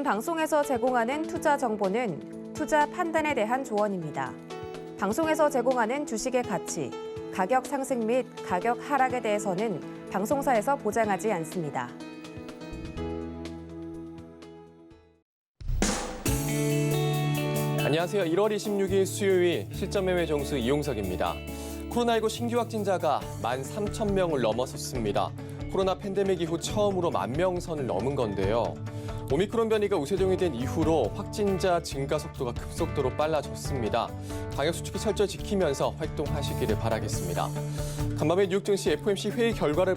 본 방송에서 제공하는 투자 정보는 투자 판단에 대한 조언입니다. 방송에서 제공하는 주식의 가치, 가격 상승 및 가격 하락에 대해서는 방송사에서 보장하지 않습니다. 안녕하세요. 1월 26일 수요일 실전매매 정수 이용석입니다. 코로나19 신규 확진자가 13,000명을 넘어섰습니다. 코로나 팬데믹 이후 처음으로 10,000명 선을 넘은 건데요. 오미크론 변이가 우세종이 된 이후로 확진자 증가 속도가 급속도로 빨라졌습니다. 방역수칙을 철저히 지키면서 활동하시기를 바라겠습니다. 간밤에 뉴욕 증시 FOMC 회의 결과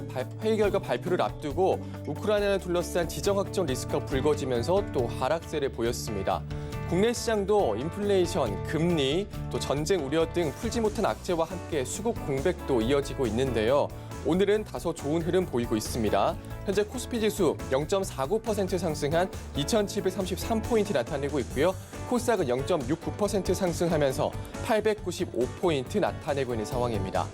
발표를 앞두고 우크라이나를 둘러싼 지정 확전 리스크가 불거지면서 또 하락세를 보였습니다. 국내 시장도 인플레이션, 금리, 또 전쟁 우려 등 풀지 못한 악재와 함께 수급 공백도 이어지고 있는데요. 오늘은 다소 좋은 흐름 보이고 있습니다. 현재 코스피 지수 0.49% 상승한 2,733포인트 나타내고 있고요. 코스닥은 0.69% 상승하면서 895포인트 나타내고 있는 상황입니다.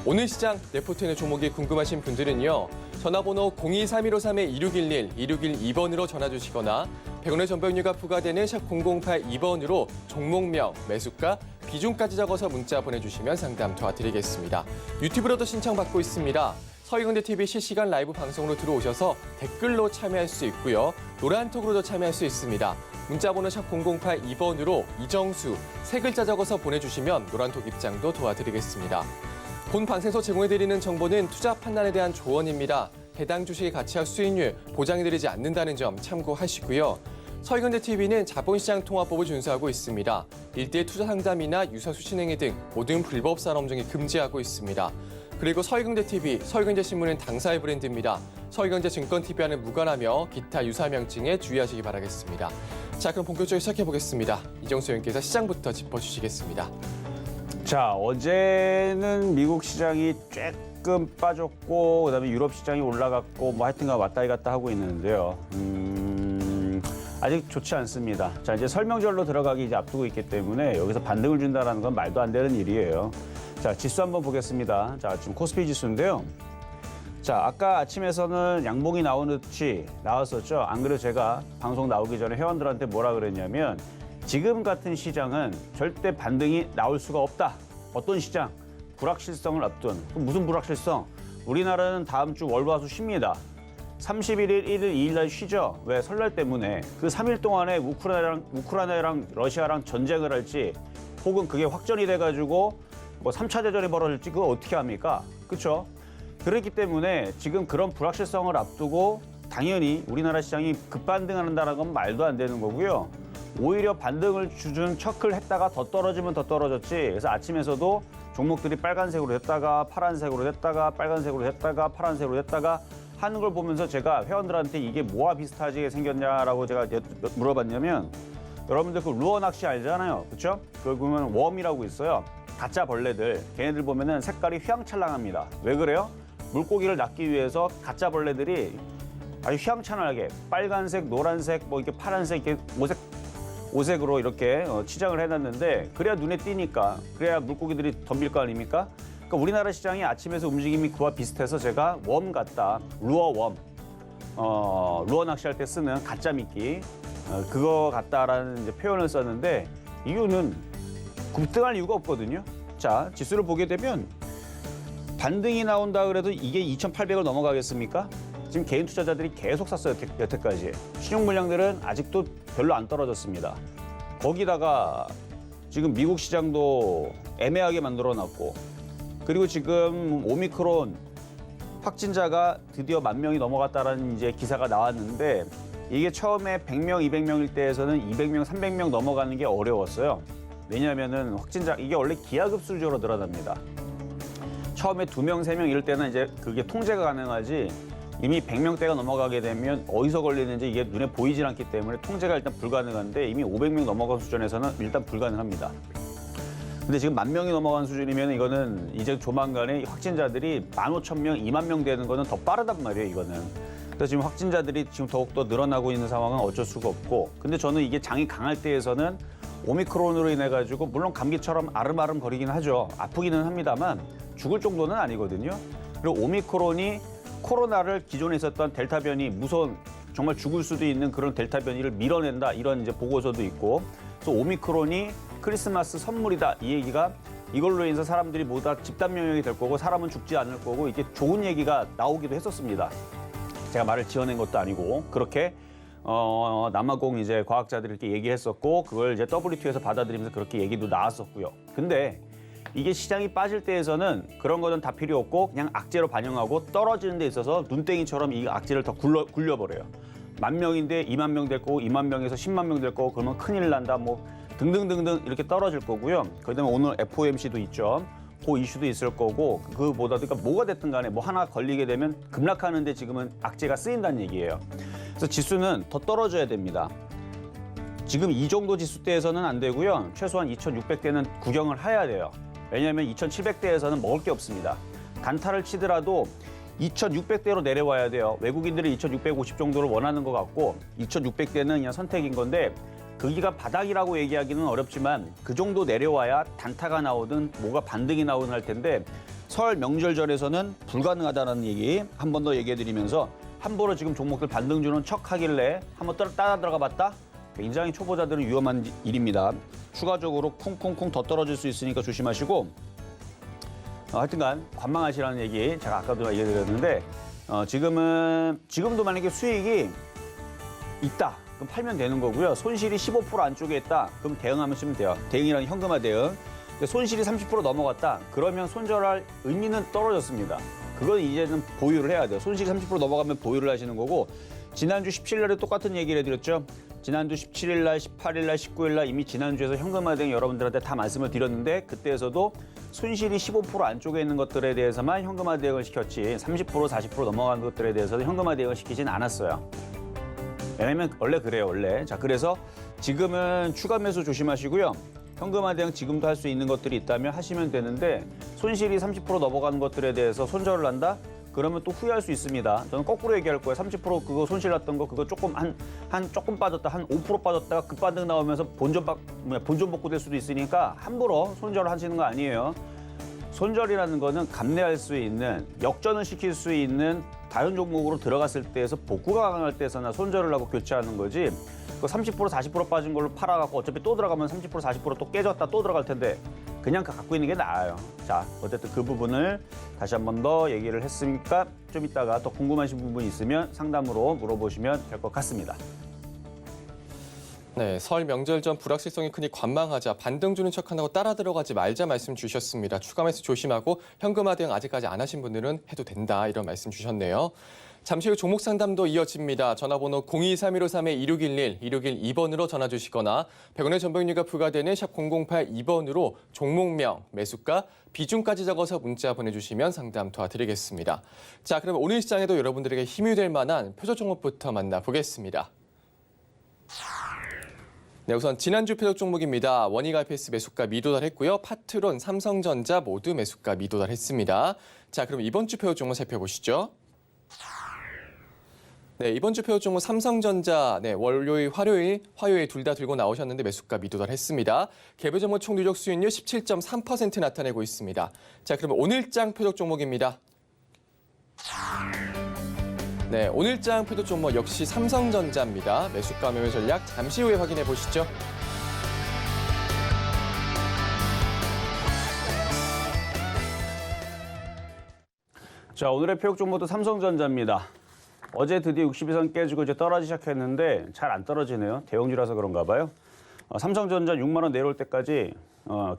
오늘 시장 레포트는 종목이 궁금하신 분들은요. 전화번호 023153-2611, 2612번으로 전화 주시거나 100원의 전병료가 부과되는 샵 0082번으로 종목명, 매수가, 비중까지 적어서 문자 보내주시면 상담 도와드리겠습니다. 유튜브로도 신청받고 있습니다. 서희경제TV 실시간 라이브 방송으로 들어오셔서 댓글로 참여할 수 있고요. 노란톡으로도 참여할 수 있습니다. 문자번호 샵 0082번으로 이정수, 3글자 적어서 보내주시면 노란톡 입장도 도와드리겠습니다. 본 방송에서 제공해드리는 정보는 투자 판단에 대한 조언입니다. 해당 주식의 가치와 수익률 보장해드리지 않는다는 점 참고하시고요. 서희경제TV는 자본시장 통화법을 준수하고 있습니다. 1대1 투자 상담이나 유사수 신행위 등 모든 불법 산업 중에 금지하고 있습니다. 그리고 서희경제TV, 서희경제신문은 당사의 브랜드입니다. 서희경제증권TV와는 무관하며 기타 유사 명칭에 주의하시기 바라겠습니다. 자, 그럼 본격적으로 시작해보겠습니다. 이정수 의원께서 시장부터 짚어주시겠습니다. 자, 어제는 미국 시장이 조금 빠졌고 그다음에 유럽 시장이 올라갔고 뭐 하여튼간 왔다 갔다 하고 있는데요. 아직 좋지 않습니다. 자, 이제 설명절로 들어가기 이제 앞두고 있기 때문에 여기서 반등을 준다는 건 말도 안 되는 일이에요. 자, 지수 한번 보겠습니다. 자, 지금 코스피 지수인데요. 자, 아까 아침에서는 양봉이 나오듯이 나왔었죠. 안 그래도 제가 방송 나오기 전에 회원들한테 뭐라 그랬냐면 지금 같은 시장은 절대 반등이 나올 수가 없다. 어떤 시장? 불확실성을 앞둔. 그럼 무슨 불확실성? 우리나라는 다음 주 월화수 쉽니다. 31일, 1일, 2일 날 쉬죠. 왜? 설날 때문에. 그 3일 동안에 우크라이나랑 러시아랑 전쟁을 할지 혹은 그게 확전이 돼가지고 뭐 3차 대전이 벌어질지 그거 어떻게 합니까? 그렇죠? 그렇기 때문에 지금 그런 불확실성을 앞두고 당연히 우리나라 시장이 급반등한다는 건 말도 안 되는 거고요. 오히려 반등을 주준 척을 했다가 더 떨어지면 더 떨어졌지. 그래서 아침에서도 종목들이 빨간색으로 됐다가 파란색으로 됐다가 빨간색으로 됐다가 파란색으로 됐다가 하는 걸 보면서 제가 회원들한테 이게 뭐와 비슷하게 생겼냐라고 제가 물어봤냐면 여러분들 그 루어 낚시 알잖아요. 그렇죠? 그걸 보면 웜이라고 있어요. 가짜 벌레들. 걔네들 보면은 색깔이 휘황찬란합니다. 왜 그래요? 물고기를 낚기 위해서 가짜 벌레들이 아주 휘황찬란하게 빨간색, 노란색, 뭐 이렇게 파란색 이렇게 오색으로 이렇게 치장을 해놨는데 그래야 눈에 띄니까 그래야 물고기들이 덤빌 거 아닙니까? 그러니까 우리나라 시장이 아침에서 움직임이 그와 비슷해서 제가 웜 같다, 루어 웜, 루어 낚시할 때 쓰는 가짜 미끼 그거 같다라는 이제 표현을 썼는데 이유는 급등할 이유가 없거든요. 자, 지수를 보게 되면 반등이 나온다 그래도 이게 2,800을 넘어가겠습니까? 지금 개인 투자자들이 계속 샀어요, 여태까지. 신용 물량들은 아직도 별로 안 떨어졌습니다. 거기다가 지금 미국 시장도 애매하게 만들어놨고 그리고 지금 오미크론 확진자가 드디어 10,000명이 넘어갔다라는 이제 기사가 나왔는데 이게 처음에 100명, 200명일 때에서는 200명, 300명 넘어가는 게 어려웠어요. 왜냐하면은 확진자 이게 원래 기하급수적으로 늘어납니다. 처음에 2명, 3명 이럴 때는 이제 그게 통제가 가능하지 이미 100명대가 넘어가게 되면 어디서 걸리는지 이게 눈에 보이질 않기 때문에 통제가 일단 불가능한데 이미 500명 넘어간 수준에서는 일단 불가능합니다. 근데 지금 10,000명이 넘어간 수준이면 이거는 이제 조만간에 확진자들이 15,000명, 20,000명 되는 거는 더 빠르단 말이에요, 이거는. 그래서 지금 확진자들이 지금 더욱더 늘어나고 있는 상황은 어쩔 수가 없고 근데 저는 이게 장이 강할 때에서는 오미크론으로 인해 가지고 물론 감기처럼 아름아름 거리긴 하죠. 아프기는 합니다만 죽을 정도는 아니거든요. 그리고 오미크론이 코로나를 기존에 있었던 델타 변이 무서운 정말 죽을 수도 있는 그런 델타 변이를 밀어낸다 이런 이제 보고서도 있고 또 오미크론이 크리스마스 선물이다 이 얘기가 이걸로 인해서 사람들이 모두 다 집단 면역이 될 거고 사람은 죽지 않을 거고 이게 좋은 얘기가 나오기도 했었습니다. 제가 말을 지어낸 것도 아니고 그렇게 남아공 이제 과학자들이 이렇게 얘기했었고 그걸 이제 WTO에서 받아들이면서 그렇게 얘기도 나왔었고요. 근데 이게 시장이 빠질 때에서는 그런 거는 다 필요 없고 그냥 악재로 반영하고 떨어지는 데 있어서 눈땡이처럼 이 악재를 더 굴려버려요. 10,000명인데 2만 명 될 거고 2만 명에서 10만 명 될 거고 그러면 큰일 난다 뭐 등등등등 이렇게 떨어질 거고요. 그다음에 오늘 FOMC도 있죠. 그 이슈도 있을 거고 그보다도 그러니까 뭐가 됐든 간에 뭐 하나 걸리게 되면 급락하는데 지금은 악재가 쓰인다는 얘기예요. 그래서 지수는 더 떨어져야 됩니다. 지금 이 정도 지수대에서는 안 되고요. 최소한 2,600대는 구경을 해야 돼요. 왜냐하면 2,700대에서는 먹을 게 없습니다. 단타를 치더라도 2,600대로 내려와야 돼요. 외국인들이 2,650 정도를 원하는 것 같고 2,600대는 그냥 선택인 건데 거기가 바닥이라고 얘기하기는 어렵지만 그 정도 내려와야 단타가 나오든 뭐가 반등이 나오든 할 텐데 설 명절전에서는 불가능하다는 얘기 한 번 더 얘기해드리면서 함부로 지금 종목들 반등 주는 척 하길래 한번 따라 들어가 봤다? 굉장히 초보자들은 위험한 일입니다. 추가적으로 쿵쿵쿵 더 떨어질 수 있으니까 조심하시고 하여튼간 관망하시라는 얘기 제가 아까도 얘기해드렸는데 지금도 만약에 수익이 있다. 그럼 팔면 되는 거고요. 손실이 15% 안쪽에 있다. 그럼 대응하시면 돼요. 대응이라는 현금화 대응. 손실이 30% 넘어갔다. 그러면 손절할 의미는 떨어졌습니다. 그건 이제는 보유를 해야 돼요. 손실이 30% 넘어가면 보유를 하시는 거고 지난주 17일날에 똑같은 얘기를 해드렸죠. 지난주 17일날, 18일날, 19일날 이미 지난주에서 현금화 대응 여러분들한테 다 말씀을 드렸는데 그때에서도 손실이 15% 안쪽에 있는 것들에 대해서만 현금화 대응을 시켰지 30%, 40% 넘어간 것들에 대해서는 현금화 대응을 시키진 않았어요. 왜냐면 원래 그래요, 원래. 자, 그래서 지금은 추가 매수 조심하시고요. 현금화 대응 지금도 할 수 있는 것들이 있다면 하시면 되는데 손실이 30% 넘어가는 것들에 대해서 손절을 한다? 그러면 또 후회할 수 있습니다. 저는 거꾸로 얘기할 거예요. 30% 그거 손실 났던 거 그거 조금 조금 빠졌다, 한 5% 빠졌다가 급반등 나오면서 본전 복구될 수도 있으니까 함부로 손절을 하시는 거 아니에요. 손절이라는 거는 감내할 수 있는 역전을 시킬 수 있는 다른 종목으로 들어갔을 때에서 복구가 가능할 때서나 손절을 하고 교체하는 거지. 그 30% 40% 빠진 걸로 팔아갖고 어차피 또 들어가면 30% 40% 또 깨졌다 또 들어갈 텐데 그냥 갖고 있는 게 나아요. 자, 어쨌든 그 부분을 다시 한 번 더 얘기를 했으니까 좀 이따가 더 궁금하신 부분이 있으면 상담으로 물어보시면 될 것 같습니다. 네, 설 명절 전 불확실성이 크니 관망하자 반등 주는 척한다고 따라 들어가지 말자 말씀 주셨습니다. 추가 매수 조심하고 현금화 대응 아직까지 안 하신 분들은 해도 된다 이런 말씀 주셨네요. 잠시 후 종목 상담도 이어집니다. 전화번호 023153-2611, 2612번으로 전화 주시거나 100원의 전병료가 부과되는 샵 0082번으로 종목명, 매수가, 비중까지 적어서 문자 보내주시면 상담 도와드리겠습니다. 자, 그럼 오늘 시장에도 여러분들에게 힘이 될 만한 표적 종목부터 만나보겠습니다. 네, 우선 지난주 표적 종목입니다. 원익IPS 매수가 미도달했고요. 파트론, 삼성전자 모두 매수가 미도달했습니다. 자, 그럼 이번 주 표적 종목 살펴보시죠. 네, 이번 주 표적 종목 삼성전자 월요일, 화요일 둘 다 들고 나오셨는데 매수가 미도달했습니다. 개별 종목 총 누적 수익률 17.3% 나타내고 있습니다. 자, 그러면 오늘장 표적 종목입니다. 네, 오늘장 표적 종목 역시 삼성전자입니다. 매수가 매매 전략 잠시 후에 확인해 보시죠. 자, 오늘의 표적 종목도 삼성전자입니다. 어제 드디어 62선 깨지고 이제 떨어지기 시작했는데 잘 안 떨어지네요. 대형주라서 그런가 봐요. 삼성전자 6만 원 내려올 때까지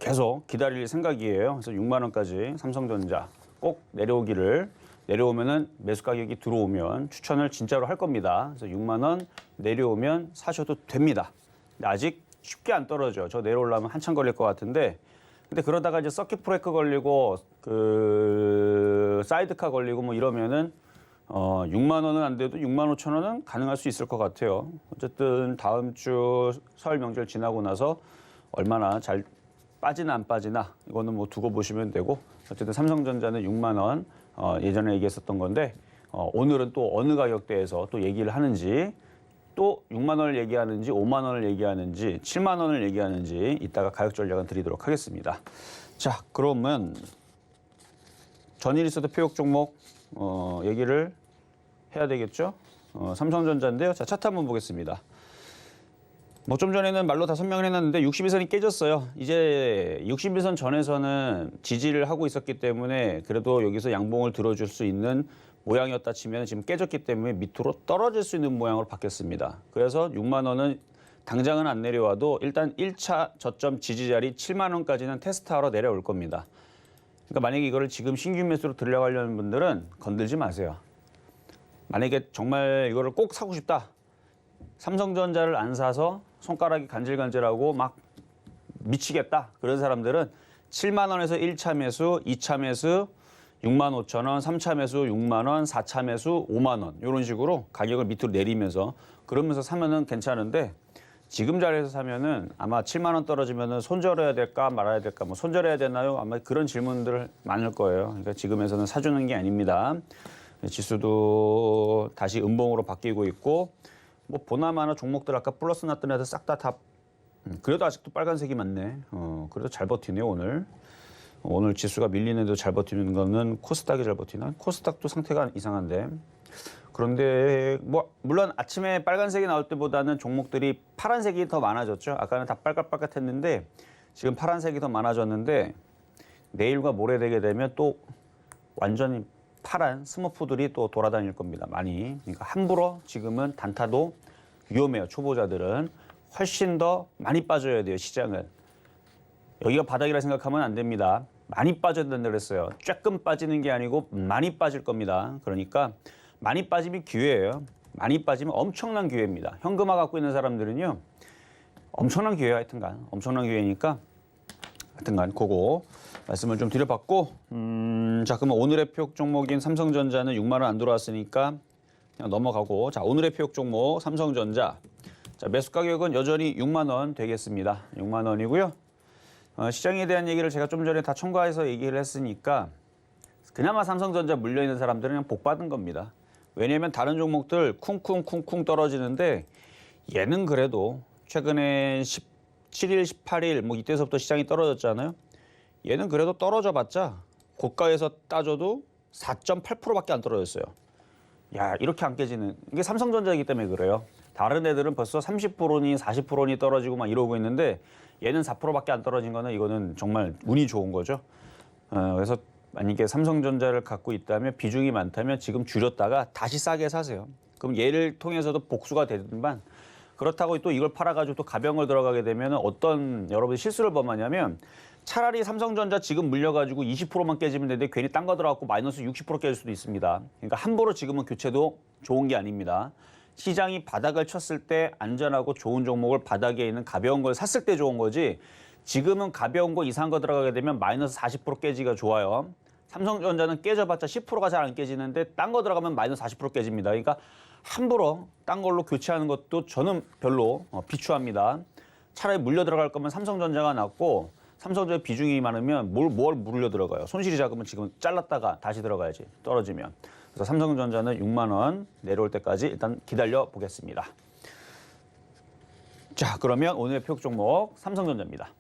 계속 기다릴 생각이에요. 그래서 6만 원까지 삼성전자 꼭 내려오면은 매수 가격이 들어오면 추천을 진짜로 할 겁니다. 그래서 6만 원 내려오면 사셔도 됩니다. 근데 아직 쉽게 안 떨어져. 저 내려오려면 한참 걸릴 것 같은데 근데 그러다가 이제 서킷 브레이크 걸리고 사이드카 걸리고 뭐 이러면은 6만 원은 안 돼도 6만 5천 원은 가능할 수 있을 것 같아요. 어쨌든 다음 주 설 명절 지나고 나서 얼마나 잘 빠지나 안 빠지나 이거는 뭐 두고 보시면 되고 어쨌든 삼성전자는 6만 원 예전에 얘기했었던 건데 오늘은 또 어느 가격대에서 또 얘기를 하는지 또 6만 원을 얘기하는지 5만 원을 얘기하는지 7만 원을 얘기하는지 이따가 가격 전략은 드리도록 하겠습니다. 자, 그러면 전일 있어도 표적 종목 얘기를 해야 되겠죠? 삼성전자인데요. 자, 차트 한번 보겠습니다. 뭐 좀 전에는 말로 다 설명을 해놨는데 61선이 깨졌어요. 이제 61선 전에서는 지지를 하고 있었기 때문에 그래도 여기서 양봉을 들어줄 수 있는 모양이었다 치면 지금 깨졌기 때문에 밑으로 떨어질 수 있는 모양으로 바뀌었습니다. 그래서 6만 원은 당장은 안 내려와도 일단 1차 저점 지지 자리 7만 원까지는 테스트하러 내려올 겁니다. 그러니까 만약에 이거를 지금 신규 매수로 들려가려는 분들은 건들지 마세요. 만약에 정말 이거를 꼭 사고 싶다. 삼성전자를 안 사서 손가락이 간질간질하고 막 미치겠다. 그런 사람들은 7만 원에서 1차 매수, 2차 매수 6만 5천 원, 3차 매수 6만 원, 4차 매수 5만 원 이런 식으로 가격을 밑으로 내리면서 그러면서 사면은 괜찮은데 지금 자리에서 사면은 아마 7만 원 떨어지면은 손절해야 될까 말아야 될까 뭐 손절해야 되나요? 아마 그런 질문들 많을 거예요. 그러니까 지금에서는 사주는 게 아닙니다. 지수도 다시 음봉으로 바뀌고 있고 뭐 보나마나 종목들 아까 플러스 났던 애들 싹 다 그래도 아직도 빨간색이 많네. 그래도 잘 버티네요 오늘. 오늘 지수가 밀리는데도 잘 버티는 거는 코스닥이 잘 버티나? 코스닥도 상태가 이상한데. 그런데 뭐 물론 아침에 빨간색이 나올 때보다는 종목들이 파란색이 더 많아졌죠. 아까는 다 빨갛빨갛했는데 지금 파란색이 더 많아졌는데 내일과 모레 되게 되면 또 완전히 파란 스머프들이 또 돌아다닐 겁니다. 많이. 그러니까 함부로 지금은 단타도 위험해요. 초보자들은. 훨씬 더 많이 빠져야 돼요. 시장은. 여기가 바닥이라 생각하면 안 됩니다. 많이 빠져야 된다고 그랬어요. 조금 빠지는 게 아니고 많이 빠질 겁니다. 그러니까 많이 빠지면 기회예요. 많이 빠지면 엄청난 기회입니다. 현금화 갖고 있는 사람들은요. 엄청난 기회야 하여튼간. 엄청난 기회니까 하여튼간 그거 말씀을 좀 드려봤고 자 그러면 오늘의 표역 종목인 삼성전자는 6만 원 안 들어왔으니까 그냥 넘어가고 자 오늘의 표역 종목 삼성전자 자 매수 가격은 여전히 6만 원 되겠습니다. 6만 원이고요. 시장에 대한 얘기를 제가 좀 전에 다 첨가해서 얘기를 했으니까 그나마 삼성전자 물려있는 사람들은 그냥 복 받은 겁니다. 왜냐하면 다른 종목들 쿵쿵쿵쿵 떨어지는데 얘는 그래도 최근에 17일, 18일 뭐 이때서부터 시장이 떨어졌잖아요. 얘는 그래도 떨어져 봤자 고가에서 따져도 4.8%밖에 안 떨어졌어요. 야 이렇게 안 깨지는 이게 삼성전자이기 때문에 그래요. 다른 애들은 벌써 30%니 40%니 떨어지고 막 이러고 있는데 얘는 4%밖에 안 떨어진 거는 이거는 정말 운이 좋은 거죠. 그래서 만약에 삼성전자를 갖고 있다면 비중이 많다면 지금 줄였다가 다시 싸게 사세요. 그럼 얘를 통해서도 복수가 되든만 그렇다고 또 이걸 팔아가지고 또 가병을 들어가게 되면 어떤 여러분이 실수를 범하냐면 차라리 삼성전자 지금 물려가지고 20%만 깨지면 되는데 괜히 딴 거 들어가고 마이너스 60% 깨질 수도 있습니다. 그러니까 함부로 지금은 교체도 좋은 게 아닙니다. 시장이 바닥을 쳤을 때 안전하고 좋은 종목을 바닥에 있는 가벼운 걸 샀을 때 좋은 거지 지금은 가벼운 거 이상한 거 들어가게 되면 마이너스 40% 깨지기가 좋아요. 삼성전자는 깨져봤자 10%가 잘 안 깨지는데 딴 거 들어가면 마이너스 40% 깨집니다. 그러니까 함부로 딴 걸로 교체하는 것도 저는 별로 비추합니다. 차라리 물려 들어갈 거면 삼성전자가 낫고 삼성전자 비중이 많으면 뭘 물려 들어가요. 손실이 작으면 지금 잘랐다가 다시 들어가야지 떨어지면. 그래서 삼성전자는 6만 원 내려올 때까지 일단 기다려 보겠습니다. 자, 그러면 오늘의 표적 종목 삼성전자입니다.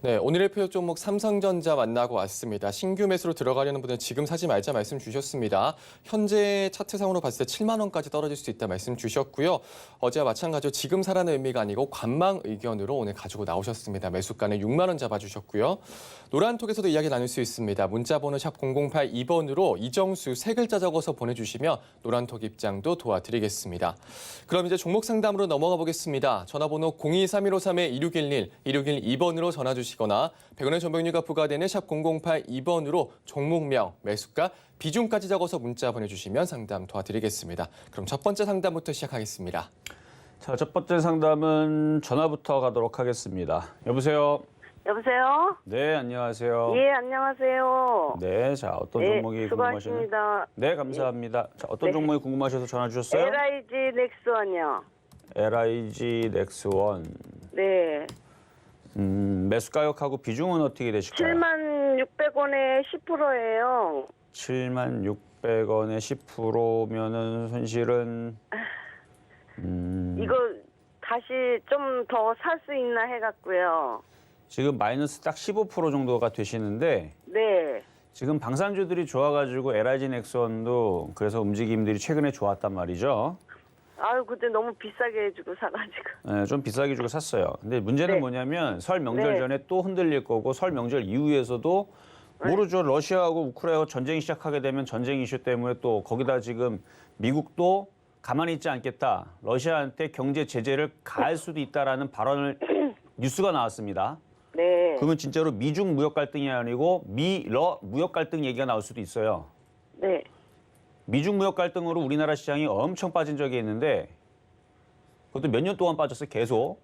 네, 오늘의 표적 종목 삼성전자 만나고 왔습니다. 신규 매수로 들어가려는 분은 지금 사지 말자 말씀 주셨습니다. 현재 차트상으로 봤을 때 7만 원까지 떨어질 수 있다 말씀 주셨고요. 어제와 마찬가지로 지금 사라는 의미가 아니고 관망 의견으로 오늘 가지고 나오셨습니다. 매수가는 6만 원 잡아주셨고요. 노란톡에서도 이야기 나눌 수 있습니다. 문자번호 샵 0082번으로 이정수 세 글자 적어서 보내주시면 노란톡 입장도 도와드리겠습니다. 그럼 이제 종목 상담으로 넘어가 보겠습니다. 전화번호 023153-2611, 2612번으로 전화 주시거나 100원의 전병료가 부과되는 샵 0082번으로 종목명, 매수가, 비중까지 적어서 문자 보내주시면 상담 도와드리겠습니다. 그럼 첫 번째 상담부터 시작하겠습니다. 자, 첫 번째 상담은 전화부터 가도록 하겠습니다. 여보세요? 여보세요? 네, 안녕하세요. 예, 안녕하세요. 네, 자, 어떤 종목이 궁금하시나요? 수고하십니다. 네, 감사합니다. 자, 어떤 네. 종목이 궁금하셔서 전화 주셨어요? LIG 넥스원이요. LIG 넥스원. 네. 매수 가격하고 비중은 어떻게 되실까요? 76,600원에 10%예요. 76,600원에 10%면은 손실은 이거 다시 좀 더 살 수 있나 해갖고요. 지금 마이너스 딱 15% 정도가 되시는데 네. 지금 방산주들이 좋아가지고 LIG 넥슨도 그래서 움직임들이 최근에 좋았단 말이죠. 아유, 그때 너무 비싸게 해주고 사가지고. 네, 좀 비싸게 주고 샀어요. 근데 문제는 네. 뭐냐면 설 명절 네. 전에 또 흔들릴 거고 설 명절 이후에서도 모르죠. 러시아하고 우크라이나 전쟁이 시작하게 되면 전쟁 이슈 때문에 또 거기다 지금 미국도 가만히 있지 않겠다. 러시아한테 경제 제재를 가할 수도 있다라는 발언을 뉴스가 나왔습니다. 네. 그러면 진짜로 미중 무역 갈등이 아니고 미러 무역 갈등 얘기가 나올 수도 있어요. 네. 미중 무역 갈등으로 우리나라 시장이 엄청 빠진 적이 있는데 그것도 몇 년 동안 빠졌어요. 계속.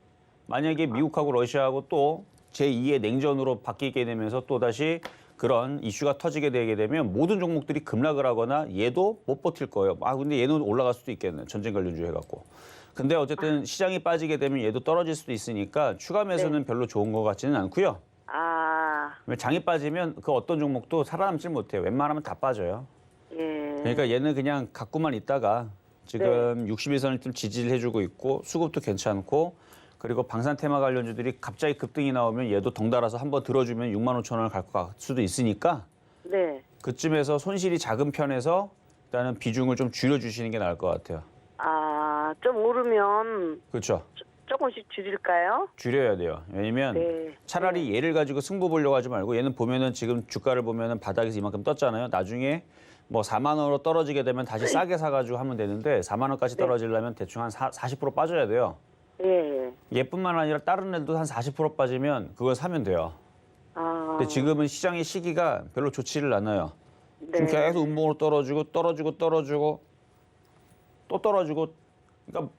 만약에 미국하고 러시아하고 또 제2의 냉전으로 바뀌게 되면서 또다시 그런 이슈가 터지게 되게 되면 모든 종목들이 급락을 하거나 얘도 못 버틸 거예요. 아 근데 얘는 올라갈 수도 있겠네. 전쟁 관련주 해갖고. 근데 어쨌든 시장이 빠지게 되면 얘도 떨어질 수도 있으니까 추가 매수는 별로 좋은 것 같지는 않고요. 아, 장이 빠지면 그 어떤 종목도 살아남질 못해요. 웬만하면 다 빠져요. 예. 그러니까 얘는 그냥 갖고만 있다가 지금 61선을 좀 지지를 해주고 있고 수급도 괜찮고 그리고 방산 테마 관련주들이 갑자기 급등이 나오면 얘도 덩달아서 한번 들어주면 65,000원을 갈 수도 있으니까 네. 그쯤에서 손실이 작은 편에서 일단은 비중을 좀 줄여주시는 게 나을 것 같아요. 아, 좀 오르면 그렇죠. 조금씩 줄일까요? 줄여야 돼요. 왜냐면 네. 차라리 얘를 가지고 승부 보려고 하지 말고 얘는 보면은 지금 주가를 보면은 바닥에서 이만큼 떴잖아요. 나중에 뭐 4만 원으로 떨어지게 되면 다시 싸게 사가지고 하면 되는데 4만 원까지 떨어지려면 대충 한 40% 빠져야 돼요. 예. 얘뿐만 아니라 다른 애도 한 40% 빠지면 그걸 사면 돼요. 아, 근데 지금은 시장의 시기가 별로 좋지를 않아요. 지금 네. 계속 음봉으로 떨어지고 또 떨어지고 그러니까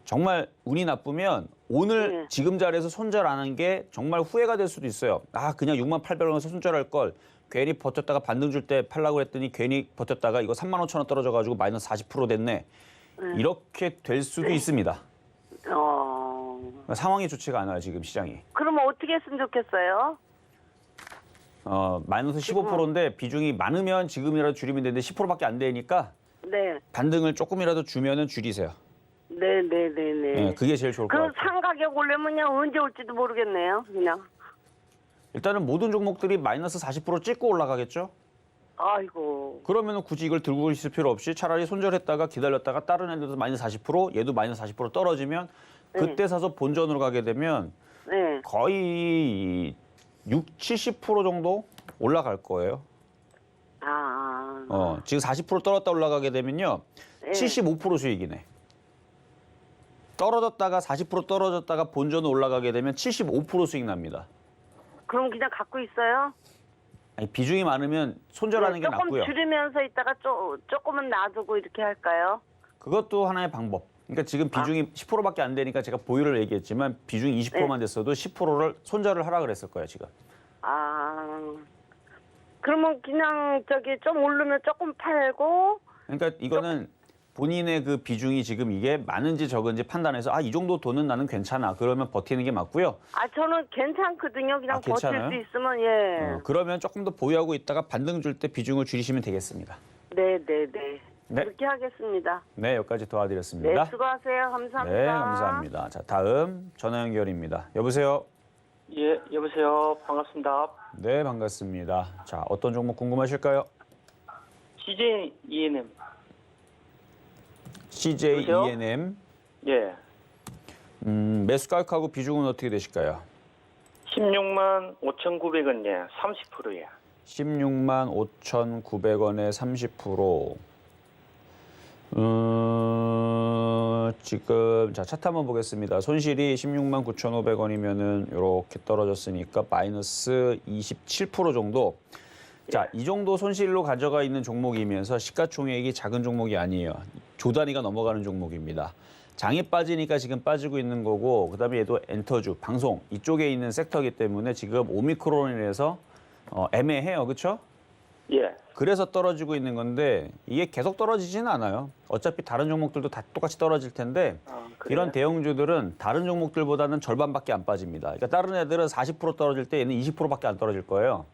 정말 운이 나쁘면 오늘 네. 지금 자리에서 손절 안 한 게 정말 후회가 될 수도 있어요. 아 그냥 68,000원에서 손절할 걸 괜히 버텼다가 반등 줄 때 팔라고 했더니 괜히 버텼다가 이거 35,000원 떨어져가지고 마이너스 40% 됐네. 이렇게 될 수도 있습니다. 상황이 좋지가 않아요 지금 시장이. 그러면 어떻게 했으면 좋겠어요? 마이너스 15%인데 비중이 많으면 지금이라도 줄이면 되는데 10%밖에 안 되니까 네. 반등을 조금이라도 주면은 줄이세요. 네네네네. 네, 그게 제일 좋을 것 그럼 같아요. 상가격 오려면 그냥 언제 올지도 모르겠네요. 그냥. 일단은 모든 종목들이 마이너스 40% 찍고 올라가겠죠? 아이고. 그러면 굳이 이걸 들고 있을 필요 없이 차라리 손절했다가 기다렸다가 다른 애들도 마이너스 40%, 얘도 마이너스 40% 떨어지면 그때 사서 본전으로 가게 되면 네. 거의 70% 정도 올라갈 거예요. 지금 40% 떨어졌다 올라가게 되면요. 네. 75% 수익이네. 떨어졌다가 40% 떨어졌다가 본전으로 올라가게 되면 75% 수익 납니다. 그럼 그냥 갖고 있어요? 아니, 비중이 많으면 손절하는 게 낫고요. 조금 줄이면서 있다가 조금은 놔두고 이렇게 할까요? 그것도 하나의 방법. 그러니까 지금 비중이 10%밖에 안 되니까 제가 보유를 얘기했지만 비중이 20%만 됐어도 10%를 손절을 하라 그랬을 거예요, 지금. 그러면 그냥 좀 오르면 조금 팔고. 그러니까 이거는 본인의 그 비중이 지금 이게 많은지 적은지 판단해서 이 정도 돈은 나는 괜찮아. 그러면 버티는 게 맞고요. 저는 괜찮거든요. 그냥 버틸 괜찮아요? 수 있으면 예. 그러면 조금 더 보유하고 있다가 반등 줄 때 비중을 줄이시면 되겠습니다. 네네네. 네. 그렇게 하겠습니다. 네, 여기까지 도와드렸습니다. 네, 수고하세요. 감사합니다. 네, 감사합니다. 자, 다음 전화 연결입니다. 여보세요? 예, 여보세요. 반갑습니다. 네, 반갑습니다. 자, 어떤 종목 궁금하실까요? CJ ENM. CJ 여보세요? ENM. 예. 매수 가격하고 비중은 어떻게 되실까요? 16만 5,900원, 예. 30%예. 16만 5,900원에 30%. 지금 자 차트 한번 보겠습니다. 손실이 16만 9,500원이면은 이렇게 떨어졌으니까 마이너스 27% 정도. 자, 이 정도 손실로 가져가 있는 종목이면서 시가총액이 작은 종목이 아니에요. 조 단위가 넘어가는 종목입니다. 장이 빠지니까 지금 빠지고 있는 거고, 그다음에 얘도 엔터주, 방송 이쪽에 있는 섹터이기 때문에 지금 오미크론이라서 애매해요, 그렇죠? 예. 그래서 떨어지고 있는 건데 이게 계속 떨어지지는 않아요. 어차피 다른 종목들도 다 똑같이 떨어질 텐데 그래요? 이런 대형주들은 다른 종목들보다는 절반밖에 안 빠집니다. 그러니까 다른 애들은 40% 떨어질 때 얘는 20%밖에 안 떨어질 거예요.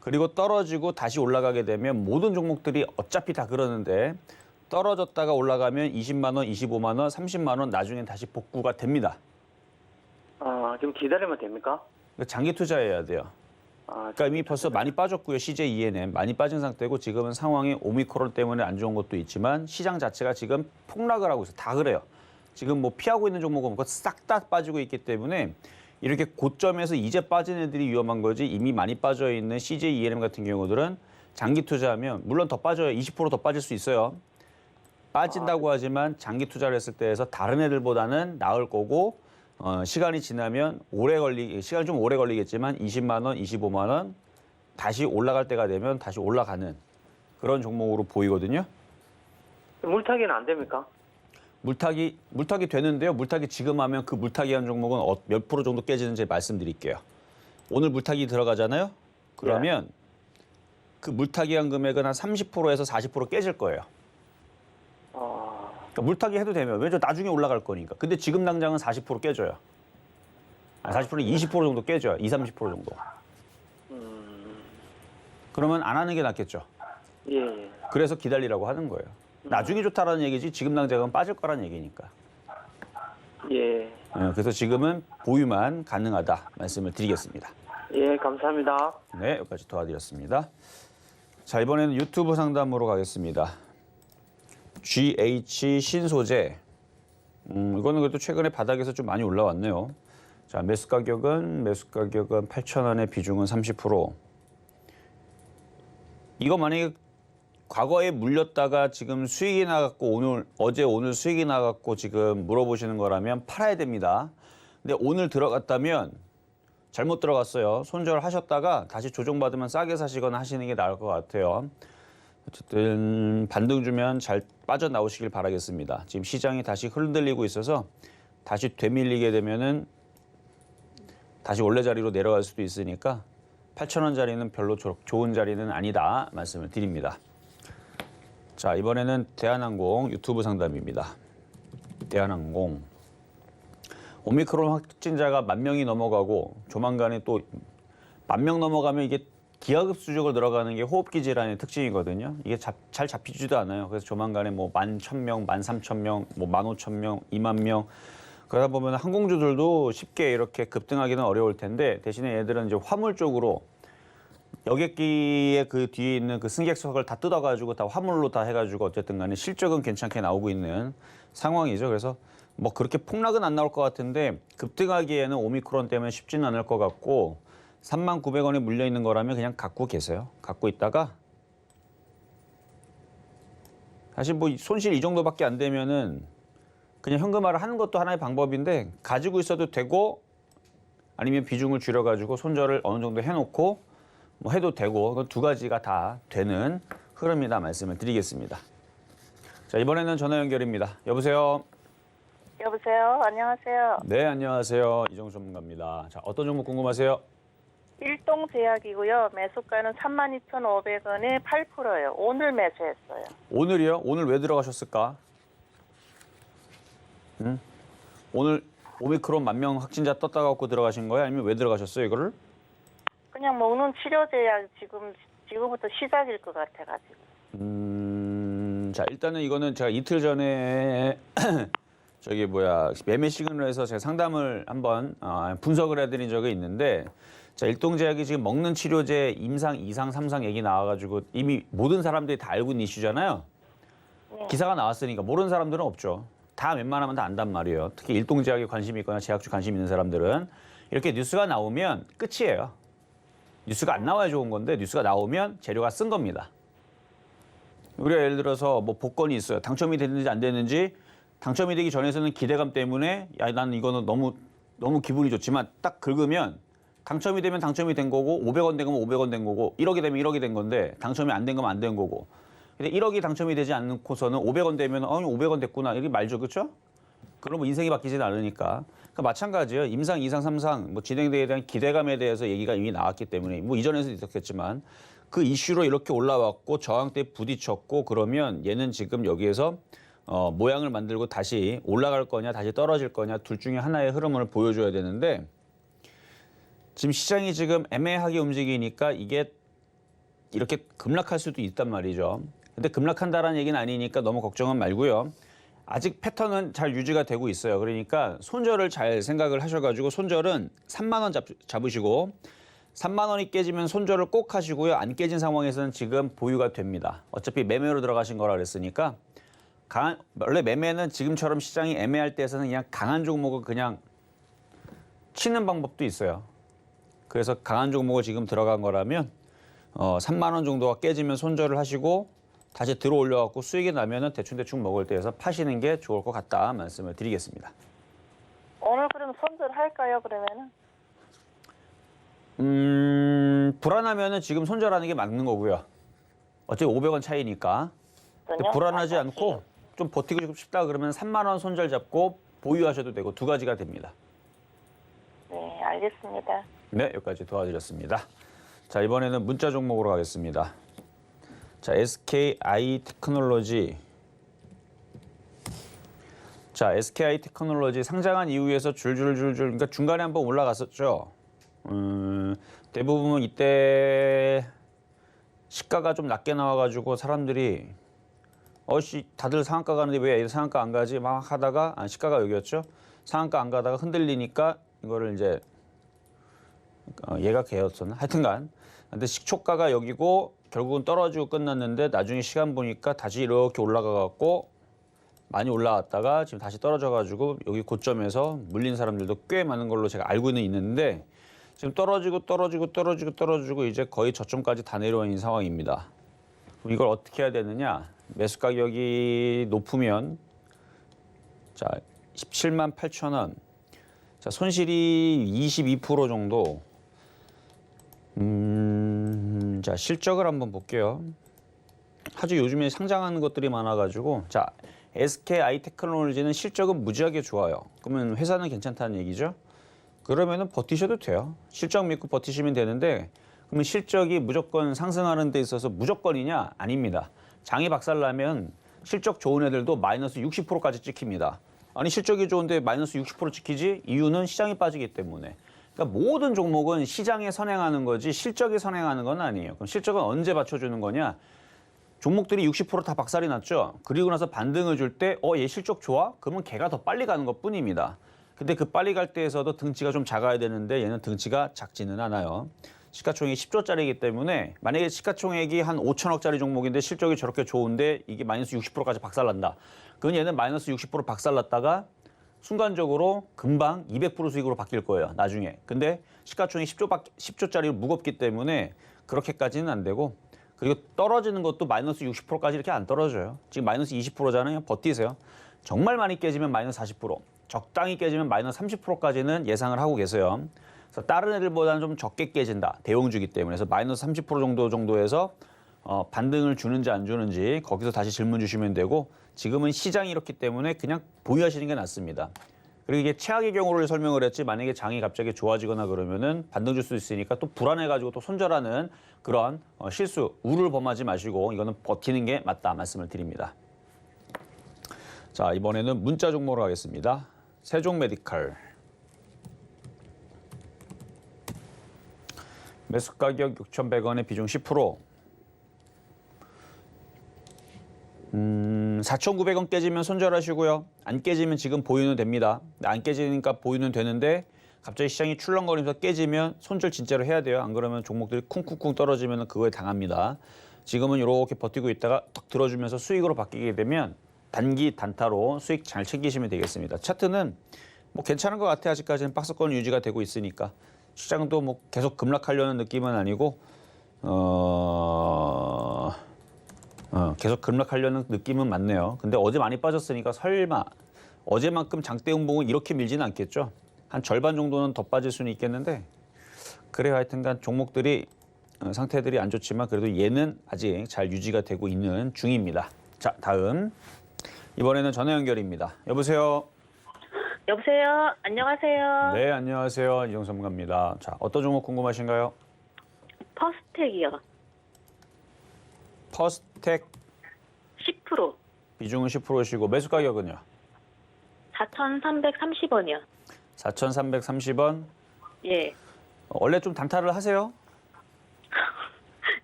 그리고 떨어지고 다시 올라가게 되면 모든 종목들이 어차피 다 그러는데 떨어졌다가 올라가면 20만 원, 25만 원, 30만 원 나중엔 다시 복구가 됩니다. 좀 기다리면 됩니까? 장기 투자해야 돼요. 그러니까 이미 벌써 많이 빠졌고요. CJ ENM 많이 빠진 상태고 지금은 상황이 오미크론 때문에 안 좋은 것도 있지만 시장 자체가 지금 폭락을 하고 있어요. 다 그래요. 지금 뭐 피하고 있는 종목은 싹 다 빠지고 있기 때문에 이렇게 고점에서 이제 빠진 애들이 위험한 거지 이미 많이 빠져 있는 CJ ENM 같은 경우들은 장기 투자하면 물론 더 빠져요. 20% 더 빠질 수 있어요. 빠진다고 하지만 장기 투자를 했을 때에서 다른 애들보다는 나을 거고 시간이 지나면 시간이 좀 오래 걸리겠지만 20만 원, 25만 원 다시 올라갈 때가 되면 다시 올라가는 그런 종목으로 보이거든요. 물타기는 안 됩니까? 물타기 되는데요. 물타기 지금 하면 그 물타기 한 종목은 몇 프로 정도 깨지는지 말씀드릴게요. 오늘 물타기 들어가잖아요. 그러면 그 물타기 한 금액은 한 30%에서 40% 깨질 거예요. 그러니까 물타기 해도 되면 왜죠? 나중에 올라갈 거니까. 근데 지금 당장은 40% 깨져요. 40%는 20% 정도 깨져요. 20, 30% 정도. 그러면 안 하는 게 낫겠죠. 예. 그래서 기다리라고 하는 거예요. 나중에 좋다라는 얘기지 지금 당장은 빠질 거라는 얘기니까. 예. 그래서 지금은 보유만 가능하다 말씀을 드리겠습니다. 예, 감사합니다. 네, 여기까지 도와드렸습니다. 자, 이번에는 유튜브 상담으로 가겠습니다. GH 신소재. 이거는 그래도 최근에 바닥에서 좀 많이 올라왔네요. 자, 매수 가격은 8,000원에 비중은 30%. 이거 만약에 과거에 물렸다가 지금 수익이 나갔고 어제 오늘 수익이 나갔고 지금 물어보시는 거라면 팔아야 됩니다. 근데 오늘 들어갔다면 잘못 들어갔어요. 손절하셨다가 다시 조정받으면 싸게 사시거나 하시는 게 나을 것 같아요. 어쨌든 반등 주면 잘 빠져나오시길 바라겠습니다. 지금 시장이 다시 흔들리고 있어서 다시 되밀리게 되면은 다시 원래 자리로 내려갈 수도 있으니까 8,000원짜리는 별로 좋은 자리는 아니다 말씀을 드립니다. 자, 이번에는 대한항공 유튜브 상담입니다. 대한항공. 오미크론 확진자가 10,000명이 넘어가고 조만간에 또 10,000명 넘어가면 이게 기하급수적으로 늘어가는 게 호흡기 질환의 특징이거든요. 이게 잘 잡히지도 않아요. 그래서 조만간에 뭐 11,000명, 13,000명, 뭐 15,000명, 20,000명 그러다 보면 항공주들도 쉽게 이렇게 급등하기는 어려울 텐데 대신에 얘들은 이제 화물 쪽으로 여객기의 그 뒤에 있는 그 승객석을 다 뜯어가지고 다 화물로 다 해가지고 어쨌든 간에 실적은 괜찮게 나오고 있는 상황이죠. 그래서 뭐 그렇게 폭락은 안 나올 것 같은데 급등하기에는 오미크론 때문에 쉽지는 않을 것 같고 39,000원에 물려 있는 거라면 그냥 갖고 계세요. 갖고 있다가 사실 뭐 손실 이 정도밖에 안 되면은 그냥 현금화를 하는 것도 하나의 방법인데 가지고 있어도 되고 아니면 비중을 줄여가지고 손절을 어느 정도 해놓고 뭐 해도 되고 그 두 가지가 다 되는 흐름이다 말씀을 드리겠습니다. 자, 이번에는 전화 연결입니다. 여보세요. 여보세요. 안녕하세요. 네, 안녕하세요. 이정수 전문가입니다. 자, 어떤 종목 궁금하세요? 일동제약이고요. 매수가는 32,500원에 8%예요. 오늘 매수했어요. 오늘이요? 오늘 왜 들어가셨을까? 오늘 오미크론 10,000명 확진자 떴다 갖고 들어가신 거예요? 아니면 왜 들어가셨어요, 이거를? 그냥 먹는 치료제약 지금부터 시작일 것 같아가지고. 자, 일단은 이거는 제가 이틀 전에 매매 시그널에서 제가 상담을 한번 분석을 해드린 적이 있는데 자, 일동제약이 지금 먹는 치료제 임상, 2상, 3상 얘기 나와가지고 이미 모든 사람들이 다 알고 있는 이슈잖아요. 네. 기사가 나왔으니까 모르는 사람들은 없죠. 다 웬만하면 다 안단 말이에요. 특히 일동제약에 관심이 있거나 제약주 관심 있는 사람들은 이렇게 뉴스가 나오면 끝이에요. 뉴스가 안 나와야 좋은 건데 뉴스가 나오면 재료가 쓴 겁니다. 우리가 예를 들어서 뭐 복권이 있어요. 당첨이 됐는지 안 됐는지 당첨이 되기 전에서는 기대감 때문에 야, 나는 이거는 너무 기분이 좋지만 딱 긁으면 당첨이 되면 당첨이 된 거고 500원 된 거면 500원 된 거고 1억이 되면 1억이 된 건데 당첨이 안 된 거면 안 된 거고 근데 1억이 당첨이 되지 않고서는 500원 되면 500원 됐구나 이렇게 말죠. 그렇죠? 그러면 인생이 바뀌지는 않으니까. 그러니까 마찬가지예요. 임상, 2상, 3상 뭐 진행대에 대한 기대감에 대해서 얘기가 이미 나왔기 때문에 뭐 이전에도 있었겠지만 그 이슈로 이렇게 올라왔고 저항대에 부딪혔고 그러면 얘는 지금 여기에서 모양을 만들고 다시 올라갈 거냐 다시 떨어질 거냐 둘 중에 하나의 흐름을 보여줘야 되는데 지금 시장이 지금 애매하게 움직이니까 이게 이렇게 급락할 수도 있단 말이죠. 근데 급락한다라는 얘기는 아니니까 너무 걱정은 말고요. 아직 패턴은 잘 유지가 되고 있어요. 그러니까 손절을 잘 생각을 하셔가지고 손절은 3만 원 잡으시고 3만 원이 깨지면 손절을 꼭 하시고요. 안 깨진 상황에서는 지금 보유가 됩니다. 어차피 매매로 들어가신 거라 그랬으니까 원래 매매는 지금처럼 시장이 애매할 때에서는 그냥 강한 종목을 그냥 치는 방법도 있어요. 그래서 강한 종목을 지금 들어간 거라면 3만 원 정도가 깨지면 손절을 하시고 다시 들어 올려갖고 수익이 나면은 대충 먹을 때에서 파시는 게 좋을 것 같다 말씀을 드리겠습니다. 오늘 그럼 손절할까요, 그러면은? 불안하면은 지금 손절하는 게 맞는 거고요. 어차피 500원 차이니까. 근데 불안하지 않고 좀 버티고 싶다 그러면 3만 원 손절 잡고 보유하셔도 되고 두 가지가 됩니다. 네, 알겠습니다. 네, 여기까지 도와드렸습니다. 자, 이번에는 문자 종목으로 가겠습니다. 자, SKI 테크놀로지. 자, SKI 테크놀로지 상장한 이후에서 줄줄줄줄 그러니까 중간에 한번 올라갔었죠. 대부분 이때 시가가 좀 낮게 나와가지고 사람들이 다들 상한가 가는데 왜 상한가 안 가지? 막 하다가 시가가 여기였죠. 상한가 안 가다가 흔들리니까 이거를 이제 얘가 걔였었나? 하여튼간 근데 시초가가 여기고 결국은 떨어지고 끝났는데 나중에 시간 보니까 다시 이렇게 올라가갖고 많이 올라왔다가 지금 다시 떨어져가지고 여기 고점에서 물린 사람들도 꽤 많은 걸로 제가 알고는 있는데 지금 떨어지고 이제 거의 저점까지 다 내려온 상황입니다. 그럼 이걸 어떻게 해야 되느냐? 매수 가격이 높으면 자 17만 8천 원. 자 손실이 22% 정도. 자 실적을 한번 볼게요. 아주 요즘에 상장하는 것들이 많아가지고 자 SKI 테크놀로지는 실적은 무지하게 좋아요. 그러면 회사는 괜찮다는 얘기죠. 그러면은 버티셔도 돼요. 실적 믿고 버티시면 되는데 그러면 실적이 무조건 상승하는 데 있어서 무조건이냐? 아닙니다. 장이 박살나면 실적 좋은 애들도 마이너스 60%까지 찍힙니다. 아니 실적이 좋은데 마이너스 60% 찍히지? 이유는 시장이 빠지기 때문에. 그러니까 모든 종목은 시장에 선행하는 거지 실적이 선행하는 건 아니에요. 그럼 실적은 언제 받쳐주는 거냐? 종목들이 60% 다 박살이 났죠. 그리고 나서 반등을 줄 때 얘 실적 좋아? 그러면 걔가 더 빨리 가는 것뿐입니다. 근데 그 빨리 갈 때에서도 등치가 좀 작아야 되는데 얘는 등치가 작지는 않아요. 시가총액이 10조짜리이기 때문에 만약에 시가총액이 한 5천억짜리 종목인데 실적이 저렇게 좋은데 이게 마이너스 60%까지 박살난다. 그건 얘는 마이너스 60% 박살났다가 순간적으로 금방 200% 수익으로 바뀔 거예요. 나중에. 근데 시가총액이 10조짜리 무겁기 때문에 그렇게까지는 안 되고 그리고 떨어지는 것도 마이너스 60%까지 이렇게 안 떨어져요. 지금 마이너스 20%잖아요. 버티세요. 정말 많이 깨지면 마이너스 40%, 적당히 깨지면 마이너스 30%까지는 예상을 하고 계세요. 그래서 다른 애들보다는 좀 적게 깨진다. 대형주기 때문에. 그래서 마이너스 30% 정도에서 반등을 주는지 안 주는지 거기서 다시 질문 주시면 되고 지금은 시장이 이렇기 때문에 그냥 보유하시는 게 낫습니다. 그리고 이게 최악의 경우를 설명을 했지 만약에 장이 갑자기 좋아지거나 그러면은 반등 줄 수 있으니까 또 불안해가지고 또 손절하는 그런 실수, 우를 범하지 마시고 이거는 버티는 게 맞다 말씀을 드립니다. 자 이번에는 문자 종목으로 하겠습니다. 세종메디칼. 매수 가격 6,100원에 비중 10%. 4,900원 깨지면 손절하시고요. 안 깨지면 지금 보유는 됩니다. 안 깨지니까 보유는 되는데 갑자기 시장이 출렁거리면서 깨지면 손절 진짜로 해야 돼요. 안 그러면 종목들이 쿵쿵쿵 떨어지면 그거에 당합니다. 지금은 이렇게 버티고 있다가 턱 들어주면서 수익으로 바뀌게 되면 단기 단타로 수익 잘 챙기시면 되겠습니다. 차트는 뭐 괜찮은 것 같아요. 아직까지는 박스권 유지가 되고 있으니까. 시장도 뭐 계속 급락하려는 느낌은 아니고 계속 급락하려는 느낌은 맞네요. 근데 어제 많이 빠졌으니까 설마 어제만큼 장대 음봉은 이렇게 밀지는 않겠죠. 한 절반 정도는 더 빠질 수는 있겠는데 그래요. 하여튼간 종목들이 상태들이 안 좋지만 그래도 얘는 아직 잘 유지가 되고 있는 중입니다. 자 다음 이번에는 전화 연결입니다. 여보세요. 여보세요. 안녕하세요. 네 안녕하세요. 이정 전문가입니다. 자 어떤 종목 궁금하신가요? 퍼스텍이요. 퍼스텍 10%. 비중은 10%시고 매수 가격은요? 4,330원이요. 4,330원. 예. 원래 좀 단타를 하세요?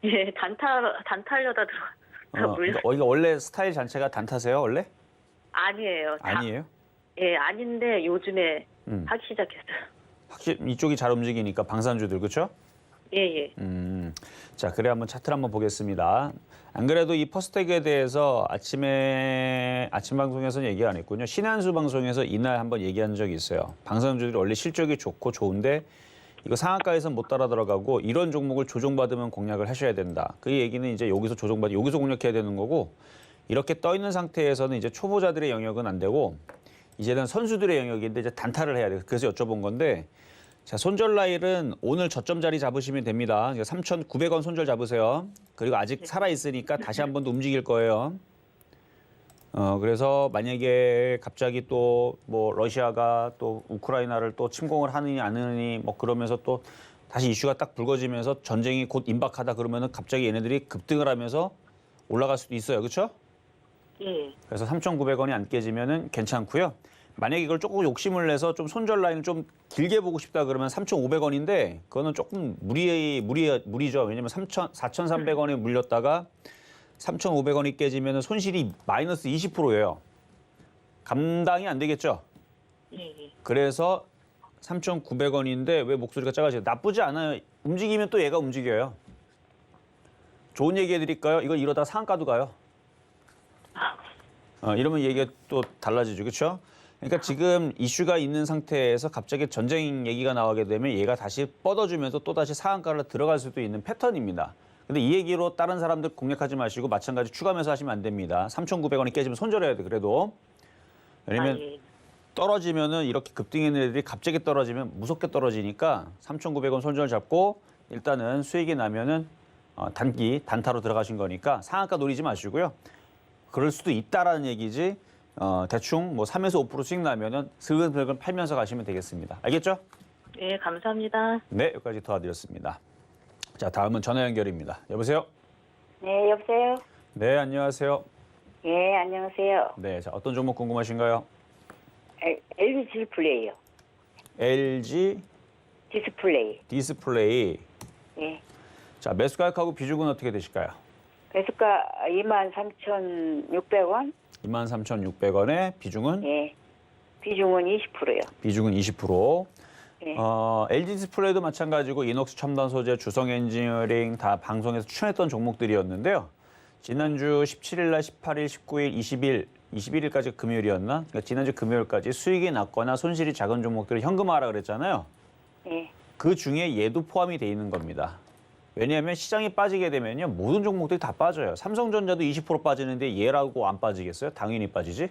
예, 단타려다 들어갔어요. 그러니까 이거 원래 스타일 자체가 단타세요, 원래? 아니에요. 아니에요? 예, 아닌데 요즘에 하기 시작했어요. 확실히 이쪽이 잘 움직이니까 방산주들 그렇죠? 예, 예. 자, 그래 한번 차트를 한번 보겠습니다. 안 그래도 이 퍼스텍에 대해서 아침 방송에서는 얘기 안 했군요. 신한수 방송에서 이날 한번 얘기한 적이 있어요. 방산주들이 원래 실적이 좋고 좋은데 이거 상한가에서 못 따라 들어가고 이런 종목을 조정받으면 공략을 하셔야 된다. 그 얘기는 이제 여기서 여기서 공략해야 되는 거고 이렇게 떠 있는 상태에서는 이제 초보자들의 영역은 안 되고 이제는 선수들의 영역인데 이제 단타를 해야 돼요. 그래서 여쭤본 건데 자, 손절 라인은 오늘 저점 자리 잡으시면 됩니다. 3,900원 손절 잡으세요. 그리고 아직 살아 있으니까 다시 한 번 더 움직일 거예요. 그래서 만약에 갑자기 또 뭐 러시아가 또 우크라이나를 또 침공을 하느니 안 하느니 뭐 그러면서 또 다시 이슈가 딱 불거지면서 전쟁이 곧 임박하다 그러면은 갑자기 얘네들이 급등을 하면서 올라갈 수도 있어요. 그렇죠? 예. 그래서 3,900원이 안 깨지면은 괜찮고요. 만약에 이걸 조금 욕심을 내서 좀 손절 라인을 좀 길게 보고 싶다 그러면 3,500원인데 그거는 조금 무리죠. 왜냐면 4,300원에 물렸다가 3,500원이 깨지면 손실이 마이너스 20%예요. 감당이 안 되겠죠? 예, 예. 그래서 3,900원인데 왜 목소리가 작아져요? 나쁘지 않아요. 움직이면 또 얘가 움직여요. 좋은 얘기 해드릴까요? 이거 이러다 상한가도 가요. 이러면 얘기가 또 달라지죠. 그렇죠? 그러니까 지금 이슈가 있는 상태에서 갑자기 전쟁 얘기가 나오게 되면 얘가 다시 뻗어주면서 또다시 상한가로 들어갈 수도 있는 패턴입니다. 근데 이 얘기로 다른 사람들 공략하지 마시고 마찬가지 추가 매수하시면 안 됩니다. 3,900원이 깨지면 손절해야 돼. 그래도. 왜냐면 예. 떨어지면은 이렇게 급등했는 애들이 갑자기 떨어지면 무섭게 떨어지니까 3,900원 손절 잡고 일단은 수익이 나면은 단타로 들어가신 거니까 상한가 노리지 마시고요. 그럴 수도 있다라는 얘기지. 대충 뭐 3에서 5% 수익 나면은 슬근슬근 팔면서 가시면 되겠습니다. 알겠죠? 예, 감사합니다. 네, 여기까지 도와드렸습니다. 자, 다음은 전화 연결입니다. 여보세요? 네, 여보세요? 네, 안녕하세요. 예, 안녕하세요. 네, 자, 어떤 종목 궁금하신가요? LG 디스플레이요. LG 디스플레이. 디스플레이. 예. 자, 매수 가격하고 비중은 어떻게 되실까요? 매수가 23,600원? 23,600원에 비중은? 예. 비중은 20%요. 비중은 20%. 예. LG 디스플레이도 마찬가지고 이녹스 첨단 소재, 주성 엔지니어링 다 방송에서 추천했던 종목들이었는데요. 지난주 17일 날 18일, 19일, 21일까지 금요일이었나? 그러니까 지난주 금요일까지 수익이 났거나 손실이 작은 종목들을 현금화하라 그랬잖아요. 예. 그 중에 얘도 포함이 돼 있는 겁니다. 왜냐하면 시장이 빠지게 되면요. 모든 종목들이 다 빠져요. 삼성전자도 20% 빠지는데 얘라고 안 빠지겠어요? 당연히 빠지지.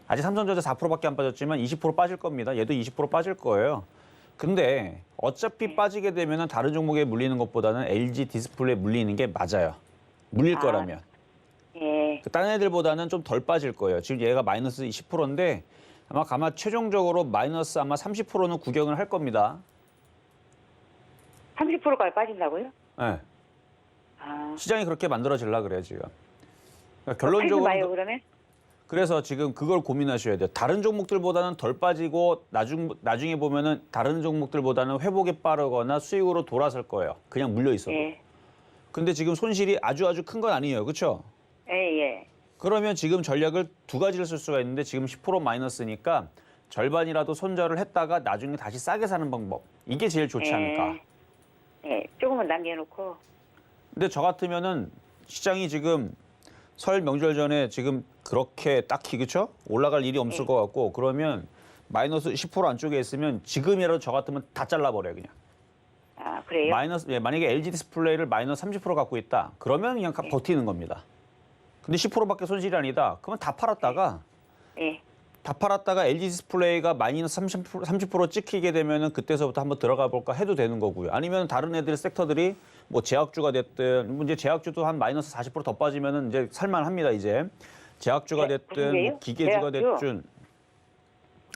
아직 삼성전자 4%밖에 안 빠졌지만 20% 빠질 겁니다. 얘도 20% 빠질 거예요. 근데 어차피 빠지게 되면 다른 종목에 물리는 것보다는 LG 디스플레이에 물리는 게 맞아요. 물릴 거라면. 예. 다른 애들보다는 좀 덜 빠질 거예요. 지금 얘가 마이너스 10%인데 아마 최종적으로 마이너스 아마 30%는 구경을 할 겁니다. 30%까지 빠진다고요? 네. 아. 시장이 그렇게 만들어지려 그래요, 지금. 그러니까 팔지 마요, 결론적으로 그러면? 그래서 지금 그걸 고민하셔야 돼요. 다른 종목들보다는 덜 빠지고 나중에 보면은 다른 종목들보다는 회복이 빠르거나 수익으로 돌아설 거예요. 그냥 물려 있어도. 예. 근데 지금 손실이 아주 큰 건 아니에요. 그렇죠? 예, 예. 그러면 지금 전략을 두 가지를 쓸 수가 있는데 지금 10% 마이너스니까 절반이라도 손절을 했다가 나중에 다시 싸게 사는 방법. 이게 제일 좋지 않을까. 예. 조금만 남겨놓고. 근데 저 같으면은 시장이 지금 설 명절 전에 지금 그렇게 딱히 그렇죠? 올라갈 일이 없을 것 같고 그러면 마이너스 10% 안쪽에 있으면 지금이라도 저 같으면 다 잘라버려요 그냥. 아, 그래요? 만약에 LG 디스플레이를 마이너스 30% 갖고 있다. 그러면 그냥 버티는 겁니다. 근데 10%밖에 손실이 아니다. 그러면 다 팔았다가 예. 다 팔았다가 LG 디스플레이가 마이너스 30% 찍히게 되면은 그때서부터 한번 들어가 볼까 해도 되는 거고요. 아니면 다른 애들 섹터들이 뭐 제약주가 됐든 이제 제약주도 한 마이너스 40% 더 빠지면은 이제 살만합니다. 이제 제약주가 네, 됐든 그게요? 뭐 기계주가 제약주? 됐든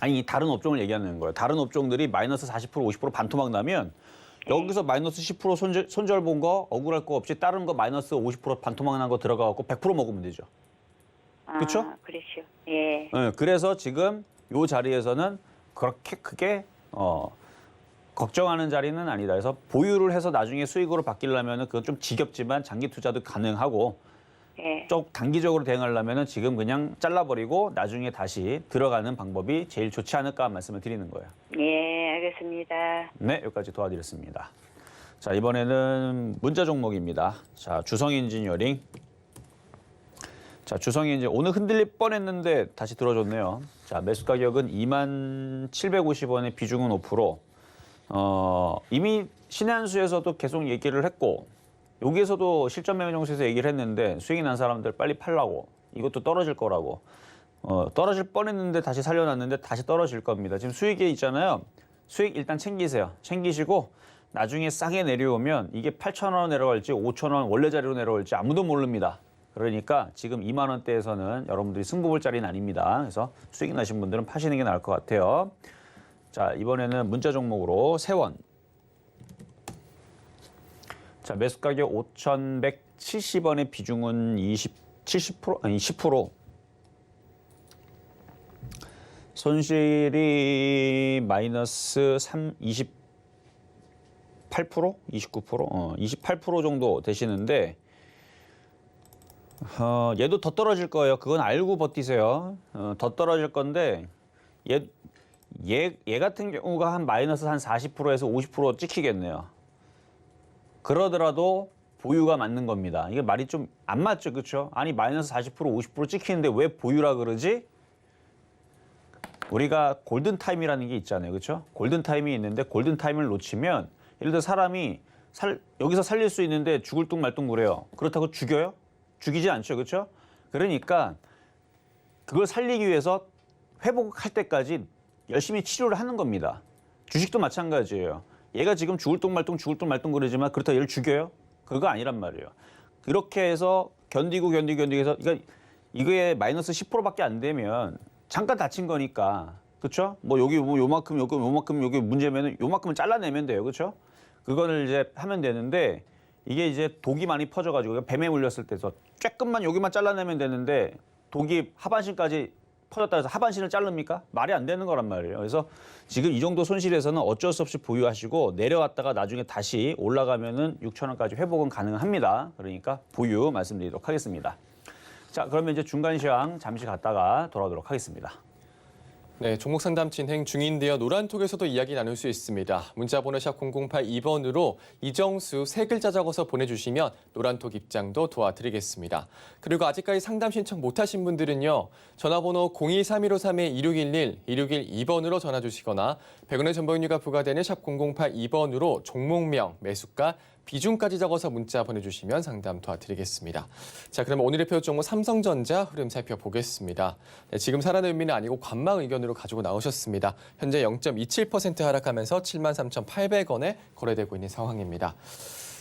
아니 다른 업종을 얘기하는 거예요. 다른 업종들이 마이너스 40% 50% 반토막 나면 여기서 마이너스 10% 손절 본 거 억울할 거 없이 다른 거 마이너스 50% 반토막 난 거 들어가갖고 100% 먹으면 되죠. 그쵸? 아, 그렇죠. 예. 네, 그래서 지금 이 자리에서는 그렇게 크게 걱정하는 자리는 아니다. 그래서 보유를 해서 나중에 수익으로 바뀌려면 그건 좀 지겹지만 장기 투자도 가능하고 예. 좀 단기적으로 대응하려면은 지금 그냥 잘라버리고 나중에 다시 들어가는 방법이 제일 좋지 않을까 말씀을 드리는 거예요. 예, 알겠습니다. 네, 여기까지 도와드렸습니다. 자, 이번에는 문자 종목입니다. 자, 주성 엔지니어링. 자, 주성이 이제 오늘 흔들릴 뻔했는데 다시 들어줬네요. 자, 매수 가격은 2750원에 비중은 5%. 이미 신의 한 수에서도 계속 얘기를 했고 여기에서도 실전 매매 정수에서 얘기를 했는데 수익이 난 사람들 빨리 팔라고 이것도 떨어질 거라고 떨어질 뻔했는데 다시 살려놨는데 다시 떨어질 겁니다. 지금 수익이 있잖아요. 수익 일단 챙기세요. 챙기시고 나중에 싸게 내려오면 이게 8,000원 내려갈지 5,000원 원래 자리로 내려올지 아무도 모릅니다. 그러니까 지금 2만 원대에서는 여러분들이 승부 볼 자리는 아닙니다. 그래서 수익 나신 분들은 파시는 게 나을 것 같아요. 자, 이번에는 문자 종목으로 세원. 자, 매수 가격 5,170원의 비중은 70%, 아니 10%. 손실이 마이너스 28%? 29%? 28% 정도 되시는데 얘도 더 떨어질 거예요. 그건 알고 버티세요. 더 떨어질 건데 얘 같은 경우가 한 마이너스 한 40%에서 50% 찍히겠네요. 그러더라도 보유가 맞는 겁니다. 이게 말이 좀 안 맞죠, 그렇죠? 아니 마이너스 40% 50% 찍히는데 왜 보유라 그러지? 우리가 골든 타임이라는 게 있잖아요, 그렇죠? 골든 타임이 있는데 골든 타임을 놓치면 예를 들어 사람이 여기서 살릴 수 있는데 죽을 둥 말 둥 그래요. 그렇다고 죽여요? 죽이지 않죠, 그렇죠? 그러니까 그걸 살리기 위해서 회복할 때까지 열심히 치료를 하는 겁니다. 주식도 마찬가지예요. 얘가 지금 죽을 둥 말 둥 그러지만 그렇다고 얘를 죽여요? 그거 아니란 말이에요. 그렇게 해서 견디고 해서 그러니까 이거에 마이너스 10%밖에 안 되면 잠깐 다친 거니까, 그렇죠? 뭐 여기 뭐 요만큼 여기 문제면은 요만큼은 잘라내면 돼요, 그렇죠? 그거를 이제 하면 되는데 이게 이제 독이 많이 퍼져가지고 뱀에 물렸을 때서 쬐끔만 여기만 잘라내면 되는데 독이 하반신까지 퍼졌다 해서 하반신을 자릅니까? 말이 안 되는 거란 말이에요. 그래서 지금 이 정도 손실에서는 어쩔 수 없이 보유하시고 내려왔다가 나중에 다시 올라가면은 6,000원까지 회복은 가능합니다. 그러니까 보유 말씀드리도록 하겠습니다. 자, 그러면 이제 중간 시황 잠시 갔다가 돌아오도록 하겠습니다. 네, 종목 상담 진행 중인데요. 노란톡에서도 이야기 나눌 수 있습니다. 문자번호 샵 0082번으로 이정수 세 글자 적어서 보내주시면 노란톡 입장도 도와드리겠습니다. 그리고 아직까지 상담 신청 못하신 분들은요. 전화번호 023153-2611, 2612번으로 전화 주시거나 100원의 전보용료가 부과되는 샵 0082번으로 종목명, 매수가, 비중까지 적어서 문자 보내주시면 상담 도와드리겠습니다. 자, 그럼 오늘의 표 종목 삼성전자 흐름 살펴보겠습니다. 네, 지금 사라는 의미는 아니고 관망 의견으로 가지고 나오셨습니다. 현재 0.27% 하락하면서 73,800원에 거래되고 있는 상황입니다.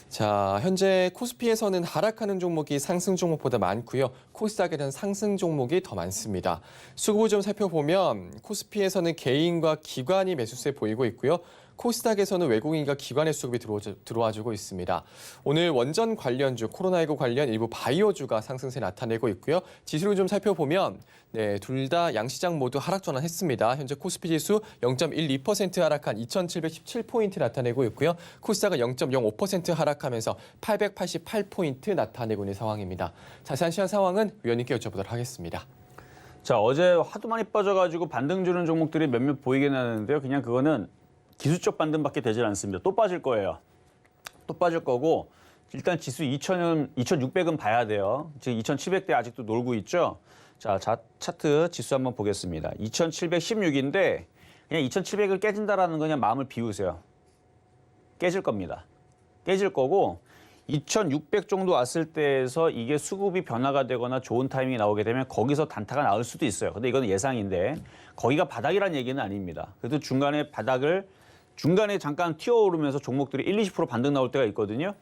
자, 현재 코스피에서는 하락하는 종목이 상승 종목보다 많고요. 코스닥에는 상승 종목이 더 많습니다. 수급을 좀 살펴보면 코스피에서는 개인과 기관이 매수세 보이고 있고요. 코스닥에서는 외국인과 기관의 수급이 들어와주고 있습니다. 오늘 원전 관련주, 코로나19 관련 일부 바이오주가 상승세 나타내고 있고요. 지수를 좀 살펴보면 둘 다 양시장 모두 하락 전환했습니다. 현재 코스피 지수 0.12% 하락한 2,717포인트 나타내고 있고요. 코스닥은 0.05% 하락하면서 888포인트 나타내고 있는 상황입니다. 자세한 시황 상황은 위원님께 여쭤보도록 하겠습니다. 자, 어제 하도 많이 빠져가지고 반등 주는 종목들이 몇몇 보이긴 하는데요. 그냥 그거는 기술적 반등밖에 되질 않습니다. 또 빠질 거예요. 또 빠질 거고 일단 지수 2,600은 봐야 돼요. 지금 2,700대 아직도 놀고 있죠. 자, 차트 지수 한번 보겠습니다. 2,716인데 그냥 2,700을 깨진다라는 거 그냥 마음을 비우세요. 깨질 겁니다. 깨질 거고 2,600 정도 왔을 때에서 이게 수급이 변화가 되거나 좋은 타이밍이 나오게 되면 거기서 단타가 나올 수도 있어요. 근데 이건 예상인데 거기가 바닥이란 얘기는 아닙니다. 그래도 중간에 잠깐 튀어오르면서 종목들이 1-20% 반등 나올 때가 있거든요.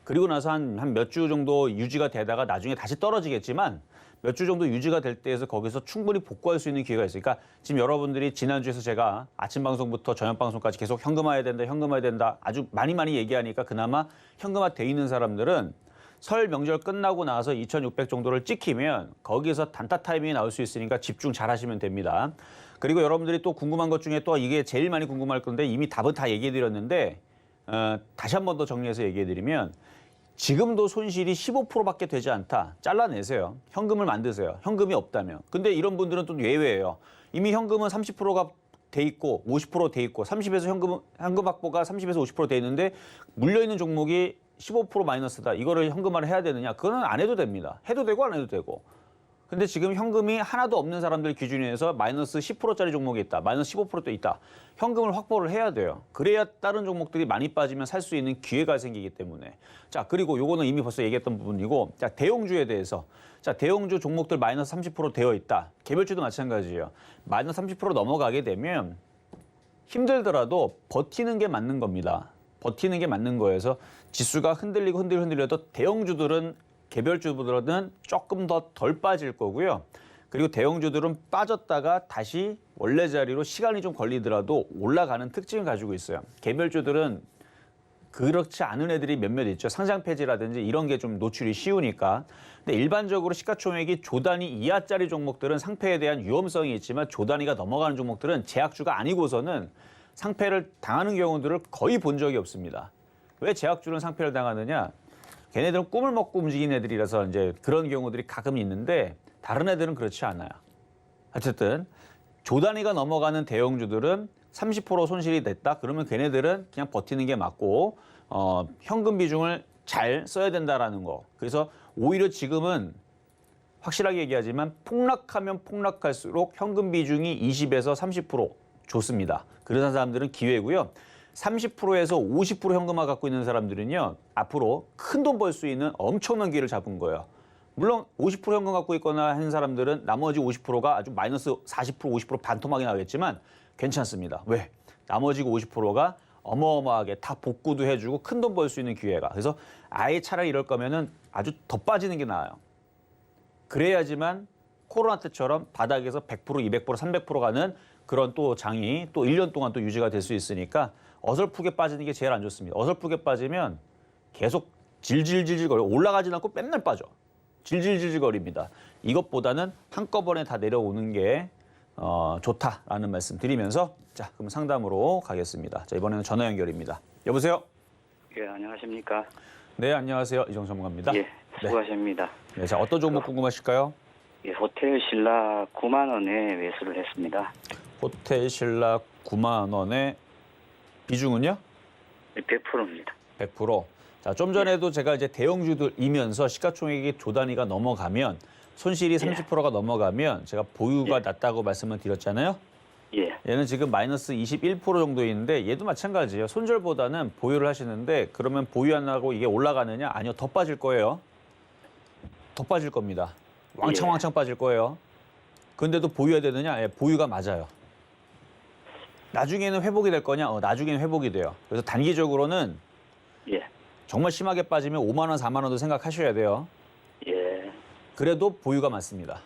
그리고 나서 한 몇 주 정도 유지가 되다가 나중에 다시 떨어지겠지만 몇 주 정도 유지가 될 때에서 거기서 충분히 복구할 수 있는 기회가 있어요. 그러니까 지금 여러분들이 지난주에서 제가 아침 방송부터 저녁 방송까지 계속 현금화해야 된다 아주 많이 얘기하니까 그나마 현금화 돼 있는 사람들은 설 명절 끝나고 나서 2,600 정도를 찍히면 거기서 단타 타이밍이 나올 수 있으니까 집중 잘 하시면 됩니다. 그리고 여러분들이 또 궁금한 것 중에 또 이게 제일 많이 궁금할 건데 이미 답은 다 얘기해 드렸는데 다시 한 번 더 정리해서 얘기해 드리면 지금도 손실이 15%밖에 되지 않다. 잘라내세요. 현금을 만드세요. 현금이 없다면. 근데 이런 분들은 또 예외예요. 이미 현금은 30%가 돼 있고 50% 돼 있고 30에서 현금 확보가 30에서 50% 돼 있는데 물려 있는 종목이 15% 마이너스다. 이거를 현금화를 해야 되느냐? 그거는 안 해도 됩니다. 해도 되고 안 해도 되고. 근데 지금 현금이 하나도 없는 사람들 기준에서 마이너스 10%짜리 종목이 있다. 마이너스 15%도 있다. 현금을 확보를 해야 돼요. 그래야 다른 종목들이 많이 빠지면 살 수 있는 기회가 생기기 때문에. 자, 그리고 요거는 이미 벌써 얘기했던 부분이고, 자, 대형주에 대해서. 자, 대형주 종목들 마이너스 30% 되어 있다. 개별주도 마찬가지예요. 마이너스 30% 넘어가게 되면 힘들더라도 버티는 게 맞는 겁니다. 버티는 게 맞는 거여서 지수가 흔들려도 대형주들은 개별주들은 조금 더 덜 빠질 거고요. 그리고 대형주들은 빠졌다가 다시 원래 자리로 시간이 좀 걸리더라도 올라가는 특징을 가지고 있어요. 개별주들은 그렇지 않은 애들이 몇몇 있죠. 상장 폐지라든지 이런 게 좀 노출이 쉬우니까. 근데 일반적으로 시가총액이 조 단위 이하짜리 종목들은 상패에 대한 위험성이 있지만 조 단위가 넘어가는 종목들은 제약주가 아니고서는 상패를 당하는 경우들을 거의 본 적이 없습니다. 왜 제약주는 상패를 당하느냐? 걔네들은 꿈을 먹고 움직이는 애들이라서 이제 그런 경우들이 가끔 있는데 다른 애들은 그렇지 않아요. 어쨌든 조 단위가 넘어가는 대형주들은 30% 손실이 됐다. 그러면 걔네들은 그냥 버티는 게 맞고 현금 비중을 잘 써야 된다라는 거. 그래서 오히려 지금은 확실하게 얘기하지만 폭락하면 폭락할수록 현금 비중이 20에서 30% 좋습니다. 그런 사람들은 기회고요. 30%에서 50% 현금화 갖고 있는 사람들은요. 앞으로 큰 돈 벌 수 있는 엄청난 기회를 잡은 거예요. 물론 50% 현금 갖고 있거나 하는 사람들은 나머지 50%가 아주 마이너스 40%, 50% 반토막이 나겠지만 괜찮습니다. 왜? 나머지 50%가 어마어마하게 다 복구도 해주고 큰 돈 벌 수 있는 기회가. 그래서 아예 차라리 이럴 거면은 아주 더 빠지는 게 나아요. 그래야지만 코로나 때처럼 바닥에서 100%, 200%, 300% 가는 그런 또 장이 또 1년 동안 또 유지가 될 수 있으니까 어설프게 빠지는 게 제일 안 좋습니다. 어설프게 빠지면 계속 질질질질 거려. 올라가진 않고 맨날 빠져. 질질질질 거립니다. 이것보다는 한꺼번에 다 내려오는 게 좋다라는 말씀 드리면서 자, 그럼 상담으로 가겠습니다. 자, 이번에는 전화 연결입니다. 여보세요? 예, 안녕하십니까? 네, 안녕하세요. 이정 전문가입니다. 예, 수고하십니다. 네, 자, 어떤 종목 궁금하실까요? 예, 호텔 신라 9만 원에 매수를 했습니다. 호텔 신라 9만 원에 비중은요? 100%입니다. 100%. 자, 좀 전에도 제가 이제 대형주들이면서 시가총액이 조 단위가 넘어가면 손실이 30%가 넘어가면 제가 보유가 낮다고 말씀을 드렸잖아요. 예, 얘는 지금 마이너스 21% 정도 있는데 얘도 마찬가지예요. 손절보다는 보유를 하시는데 그러면 보유 안 하고 이게 올라가느냐? 아니요, 더 빠질 거예요. 더 빠질 겁니다. 왕창 빠질 거예요. 근데도 보유해야 되느냐? 예, 보유가 맞아요. 나중에는 회복이 될 거냐? 나중에는 회복이 돼요. 그래서 단기적으로는 예, 정말 심하게 빠지면 5만 원, 4만 원도 생각하셔야 돼요. 예. 그래도 보유가 맞습니다.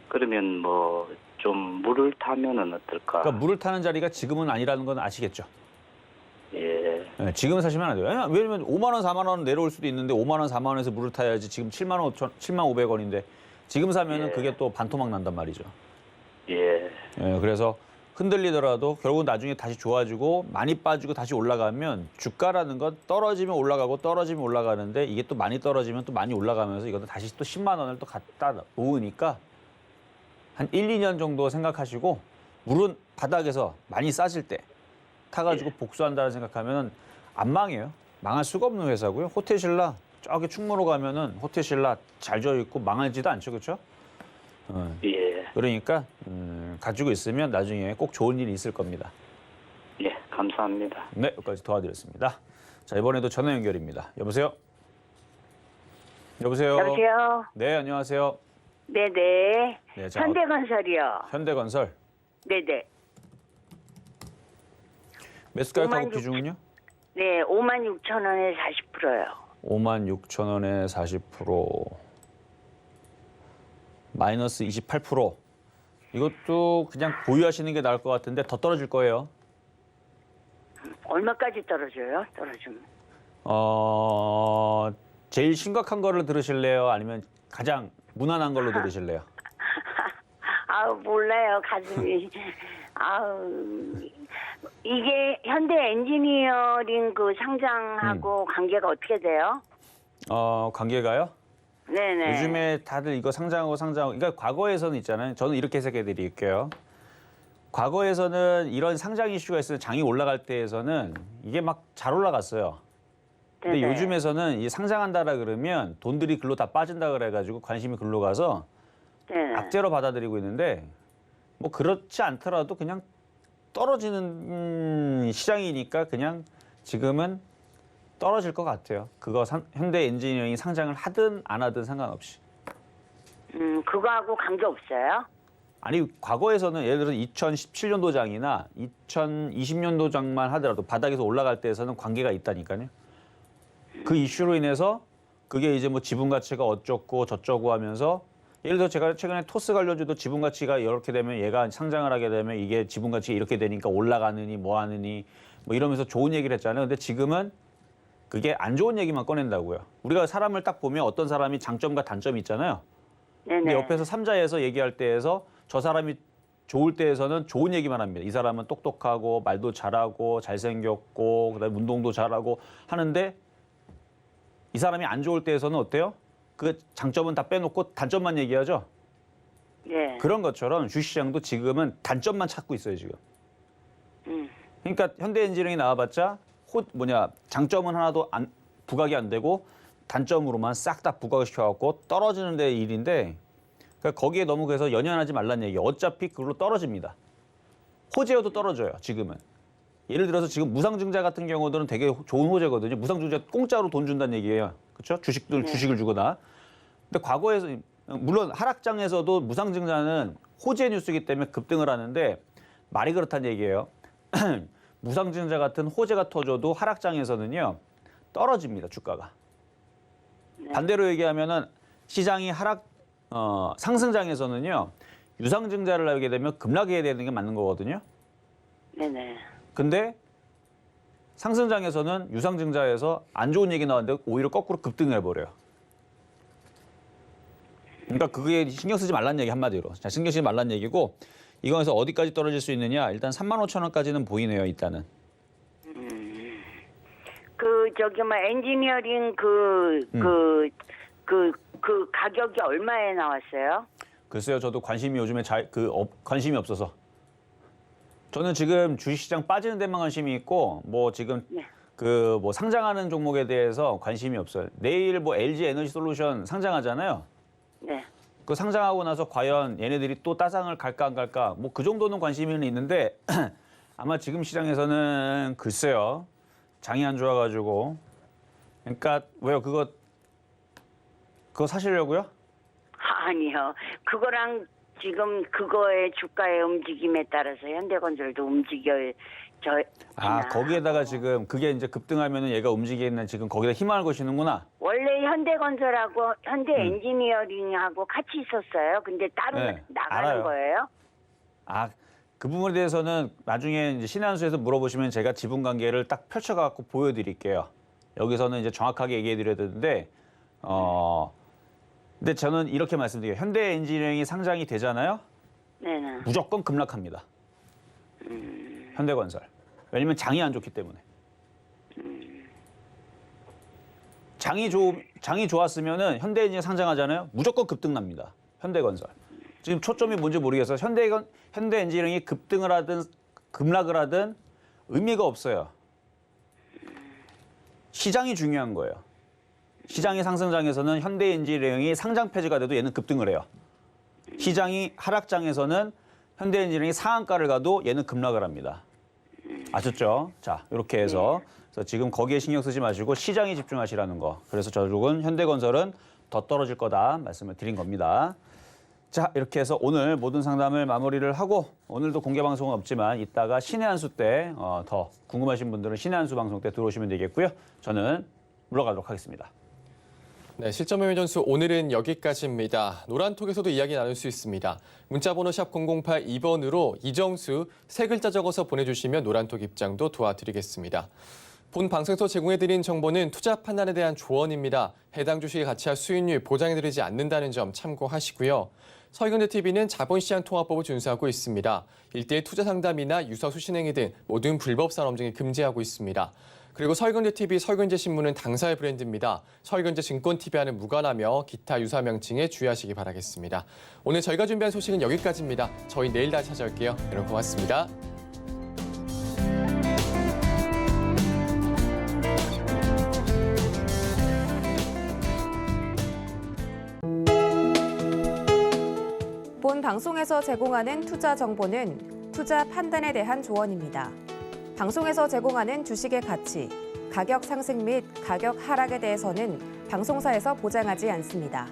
그러면 뭐 좀 물을 타면은 어떨까? 그러니까 물을 타는 자리가 지금은 아니라는 건 아시겠죠? 예, 네, 지금 사시면 안 돼요. 왜냐면 5만 원, 4만 원 내려올 수도 있는데 5만 원, 4만 원에서 물을 타야지. 지금 7만 500원인데 지금 사면은 예. 그게 또 반토막 난단 말이죠. 예, 예, 그래서 흔들리더라도 결국은 나중에 다시 좋아지고 많이 빠지고 다시 올라가면 주가라는 건 떨어지면 올라가고 떨어지면 올라가는데 이게 또 많이 떨어지면 또 많이 올라가면서 이것도 다시 또 10만 원을 또 갖다 놓으니까 한 1, 2년 정도 생각하시고 물은 바닥에서 많이 싸질 때 타가지고 복수한다는 생각하면 안 망해요. 망할 수가 없는 회사고요. 호텔 신라 저기 충무로 가면은 호텔 신라 잘 져 있고 망하지도 않죠, 그렇죠? 예, 그러니까 가지고 있으면 나중에 꼭 좋은 일이 있을 겁니다. 예, 감사합니다. 네, 여기까지 도와드렸습니다. 자, 이번에도 전화 연결입니다. 여보세요? 여보세요? 여보세요? 네, 안녕하세요. 네네. 네, 자, 현대건설이요. 현대건설. 네네. 매수가격 하고 56,000 비중은요? 네, 56,000원에 40%요. 56,000원에 40%. 마이너스 28%. 이것도 그냥 보유하시는 게 나을 것 같은데 더 떨어질 거예요. 얼마까지 떨어져요? 떨어지면. 제일 심각한 거를 들으실래요? 아니면 가장 무난한 걸로 들으실래요? 아우, 몰라요. 가슴이. 아우, 이게 현대 엔지니어링 그 상장하고 관계가 어떻게 돼요? 관계가요? 네네. 요즘에 다들 이거 상장하고, 그러니까 과거에서는 있잖아요. 저는 이렇게 해석해 드릴게요. 과거에서는 이런 상장 이슈가 있으면 장이 올라갈 때에서는 이게 막 잘 올라갔어요. 근데 네네. 요즘에서는 이 상장한다라 그러면 돈들이 글로 다 빠진다 그래가지고 관심이 글로 가서 네네. 악재로 받아들이고 있는데 뭐 그렇지 않더라도 그냥 떨어지는 시장이니까 그냥 지금은 떨어질 것 같아요. 그거 현대 엔지니어링이 상장을 하든 안 하든 상관없이. 그거하고 관계 없어요? 아니 과거에서는 예를 들어서 2017년도장이나 2020년도장만 하더라도 바닥에서 올라갈 때에서는 관계가 있다니까요. 그 이슈로 인해서 그게 이제 뭐 지분 가치가 어쩌고 저쩌고 하면서 예를 들어 제가 최근에 토스 관련주도 지분 가치가 이렇게 되면 얘가 상장을 하게 되면 이게 지분 가치가 이렇게 되니까 올라가느니 뭐 하느니 뭐 이러면서 좋은 얘기를 했잖아요. 근데 지금은 그게 안 좋은 얘기만 꺼낸다고요. 우리가 사람을 딱 보면 어떤 사람이 장점과 단점이 있잖아요. 네네. 근데 옆에서 삼자에서 얘기할 때에서 저 사람이 좋을 때에서는 좋은 얘기만 합니다. 이 사람은 똑똑하고 말도 잘하고 잘생겼고 그다음에 운동도 잘하고 하는데 이 사람이 안 좋을 때에서는 어때요? 그 장점은 다 빼놓고 단점만 얘기하죠. 네. 그런 것처럼 주식시장도 지금은 단점만 찾고 있어요 지금. 음. 그러니까 현대엔지니어링이 나와봤자 장점은 하나도 부각이 안 되고 단점으로만 싹 다 부각시켜갖고 떨어지는 데 일인데 그러니까 거기에 너무 그래서 연연하지 말란 얘기. 어차피 그걸로 떨어집니다. 호재여도 떨어져요 지금은. 예를 들어서 지금 무상증자 같은 경우들은 되게 좋은 호재거든요. 무상증자 공짜로 돈 준다는 얘기예요. 그렇죠? 주식을 주거나. 근데 과거에서 물론 하락장에서도 무상증자는 호재 뉴스이기 때문에 급등을 하는데 말이 그렇다는 얘기예요. 무상증자 같은 호재가 터져도 하락장에서는요 떨어집니다 주가가. 반대로 얘기하면은 시장이 상승장에서는요 유상증자를 하게 되면 급락해야 되는 게 맞는 거거든요. 네네. 근데 상승장에서는 유상증자에서 안 좋은 얘기 나왔는데 오히려 거꾸로 급등을 해버려요. 그러니까 그게 신경 쓰지 말란 얘기 한마디로. 자, 신경 쓰지 말란 얘기고 이거에서 어디까지 떨어질 수 있느냐? 일단 35,000원까지는 보이네요, 일단은. 엔지니어링 가격이 얼마에 나왔어요? 글쎄요, 저도 관심이 요즘에 관심이 없어서. 저는 지금 주식시장 빠지는 데만 관심이 있고, 뭐 지금 네. 상장하는 종목에 대해서 관심이 없어요. 내일 뭐 LG 에너지 솔루션 상장하잖아요. 네. 그 상장하고 나서 과연 얘네들이 또 따상을 갈까 안 갈까, 뭐 그 정도는 관심은 있는데 아마 지금 시장에서는 글쎄요, 장이 안 좋아가지고. 그러니까 왜요? 그거 사시려고요? 아니요. 그거랑 지금 그거의 주가의 움직임에 따라서 현대건설도 움직여요. 거기에다가 지금 그게 이제 급등하면은 얘가 움직이는 지금 거기다 희망을 거시는구나. 원래 현대건설하고 현대엔지니어링하고 같이 있었어요. 근데 따로 네, 나가는 알아요. 거예요? 그 부분에 대해서는 나중에 이제 신한수에서 물어보시면 제가 지분 관계를 딱 펼쳐갖고 보여드릴게요. 여기서는 이제 정확하게 얘기해드려야 되는데, 근데 저는 이렇게 말씀드려요. 현대엔지니어링이 상장이 되잖아요. 네네. 무조건 급락합니다. 현대건설. 왜냐면 장이 안 좋기 때문에. 장이 좋았으면은 현대엔지니어 상장하잖아요. 무조건 급등납니다. 현대건설. 지금 초점이 뭔지 모르겠어요. 현대엔지니어링이 급등을 하든 급락을 하든 의미가 없어요. 시장이 중요한 거예요. 시장의 상승장에서는 현대엔지니어링이 상장 폐지가 돼도 얘는 급등을 해요. 시장이 하락장에서는 현대엔지니어링이 상한가를 가도 얘는 급락을 합니다. 아셨죠? 자, 이렇게 해서 지금 거기에 신경 쓰지 마시고 시장에 집중하시라는 거. 그래서 결국은 현대건설은 더 떨어질 거다 말씀을 드린 겁니다. 자, 이렇게 해서 오늘 모든 상담을 마무리를 하고 오늘도 공개 방송은 없지만 이따가 신의 한수 때 더 궁금하신 분들은 신의 한수 방송 때 들어오시면 되겠고요. 저는 물러가도록 하겠습니다. 네, 실전 매매 전수 오늘은 여기까지입니다. 노란톡에서도 이야기 나눌 수 있습니다. 문자번호 샵 0082번으로 이정수 세 글자 적어서 보내주시면 노란톡 입장도 도와드리겠습니다. 본 방송에서 제공해드린 정보는 투자 판단에 대한 조언입니다. 해당 주식의 가치와 수익률 보장해드리지 않는다는 점 참고하시고요. 서울경제TV는 자본시장통화법을 준수하고 있습니다. 일대일 투자 상담이나 유서 수신행위 등 모든 불법 산업증을 금지하고 있습니다. 그리고 서울경제TV, 서울경제신문은 당사의 브랜드입니다. 서울경제증권TV와는 무관하며 기타 유사 명칭에 주의하시기 바라겠습니다. 오늘 저희가 준비한 소식은 여기까지입니다. 저희 내일 다시 찾아올게요. 여러분 고맙습니다. 본 방송에서 제공하는 투자 정보는 투자 판단에 대한 조언입니다. 방송에서 제공하는 주식의 가치, 가격 상승 및 가격 하락에 대해서는 방송사에서 보장하지 않습니다.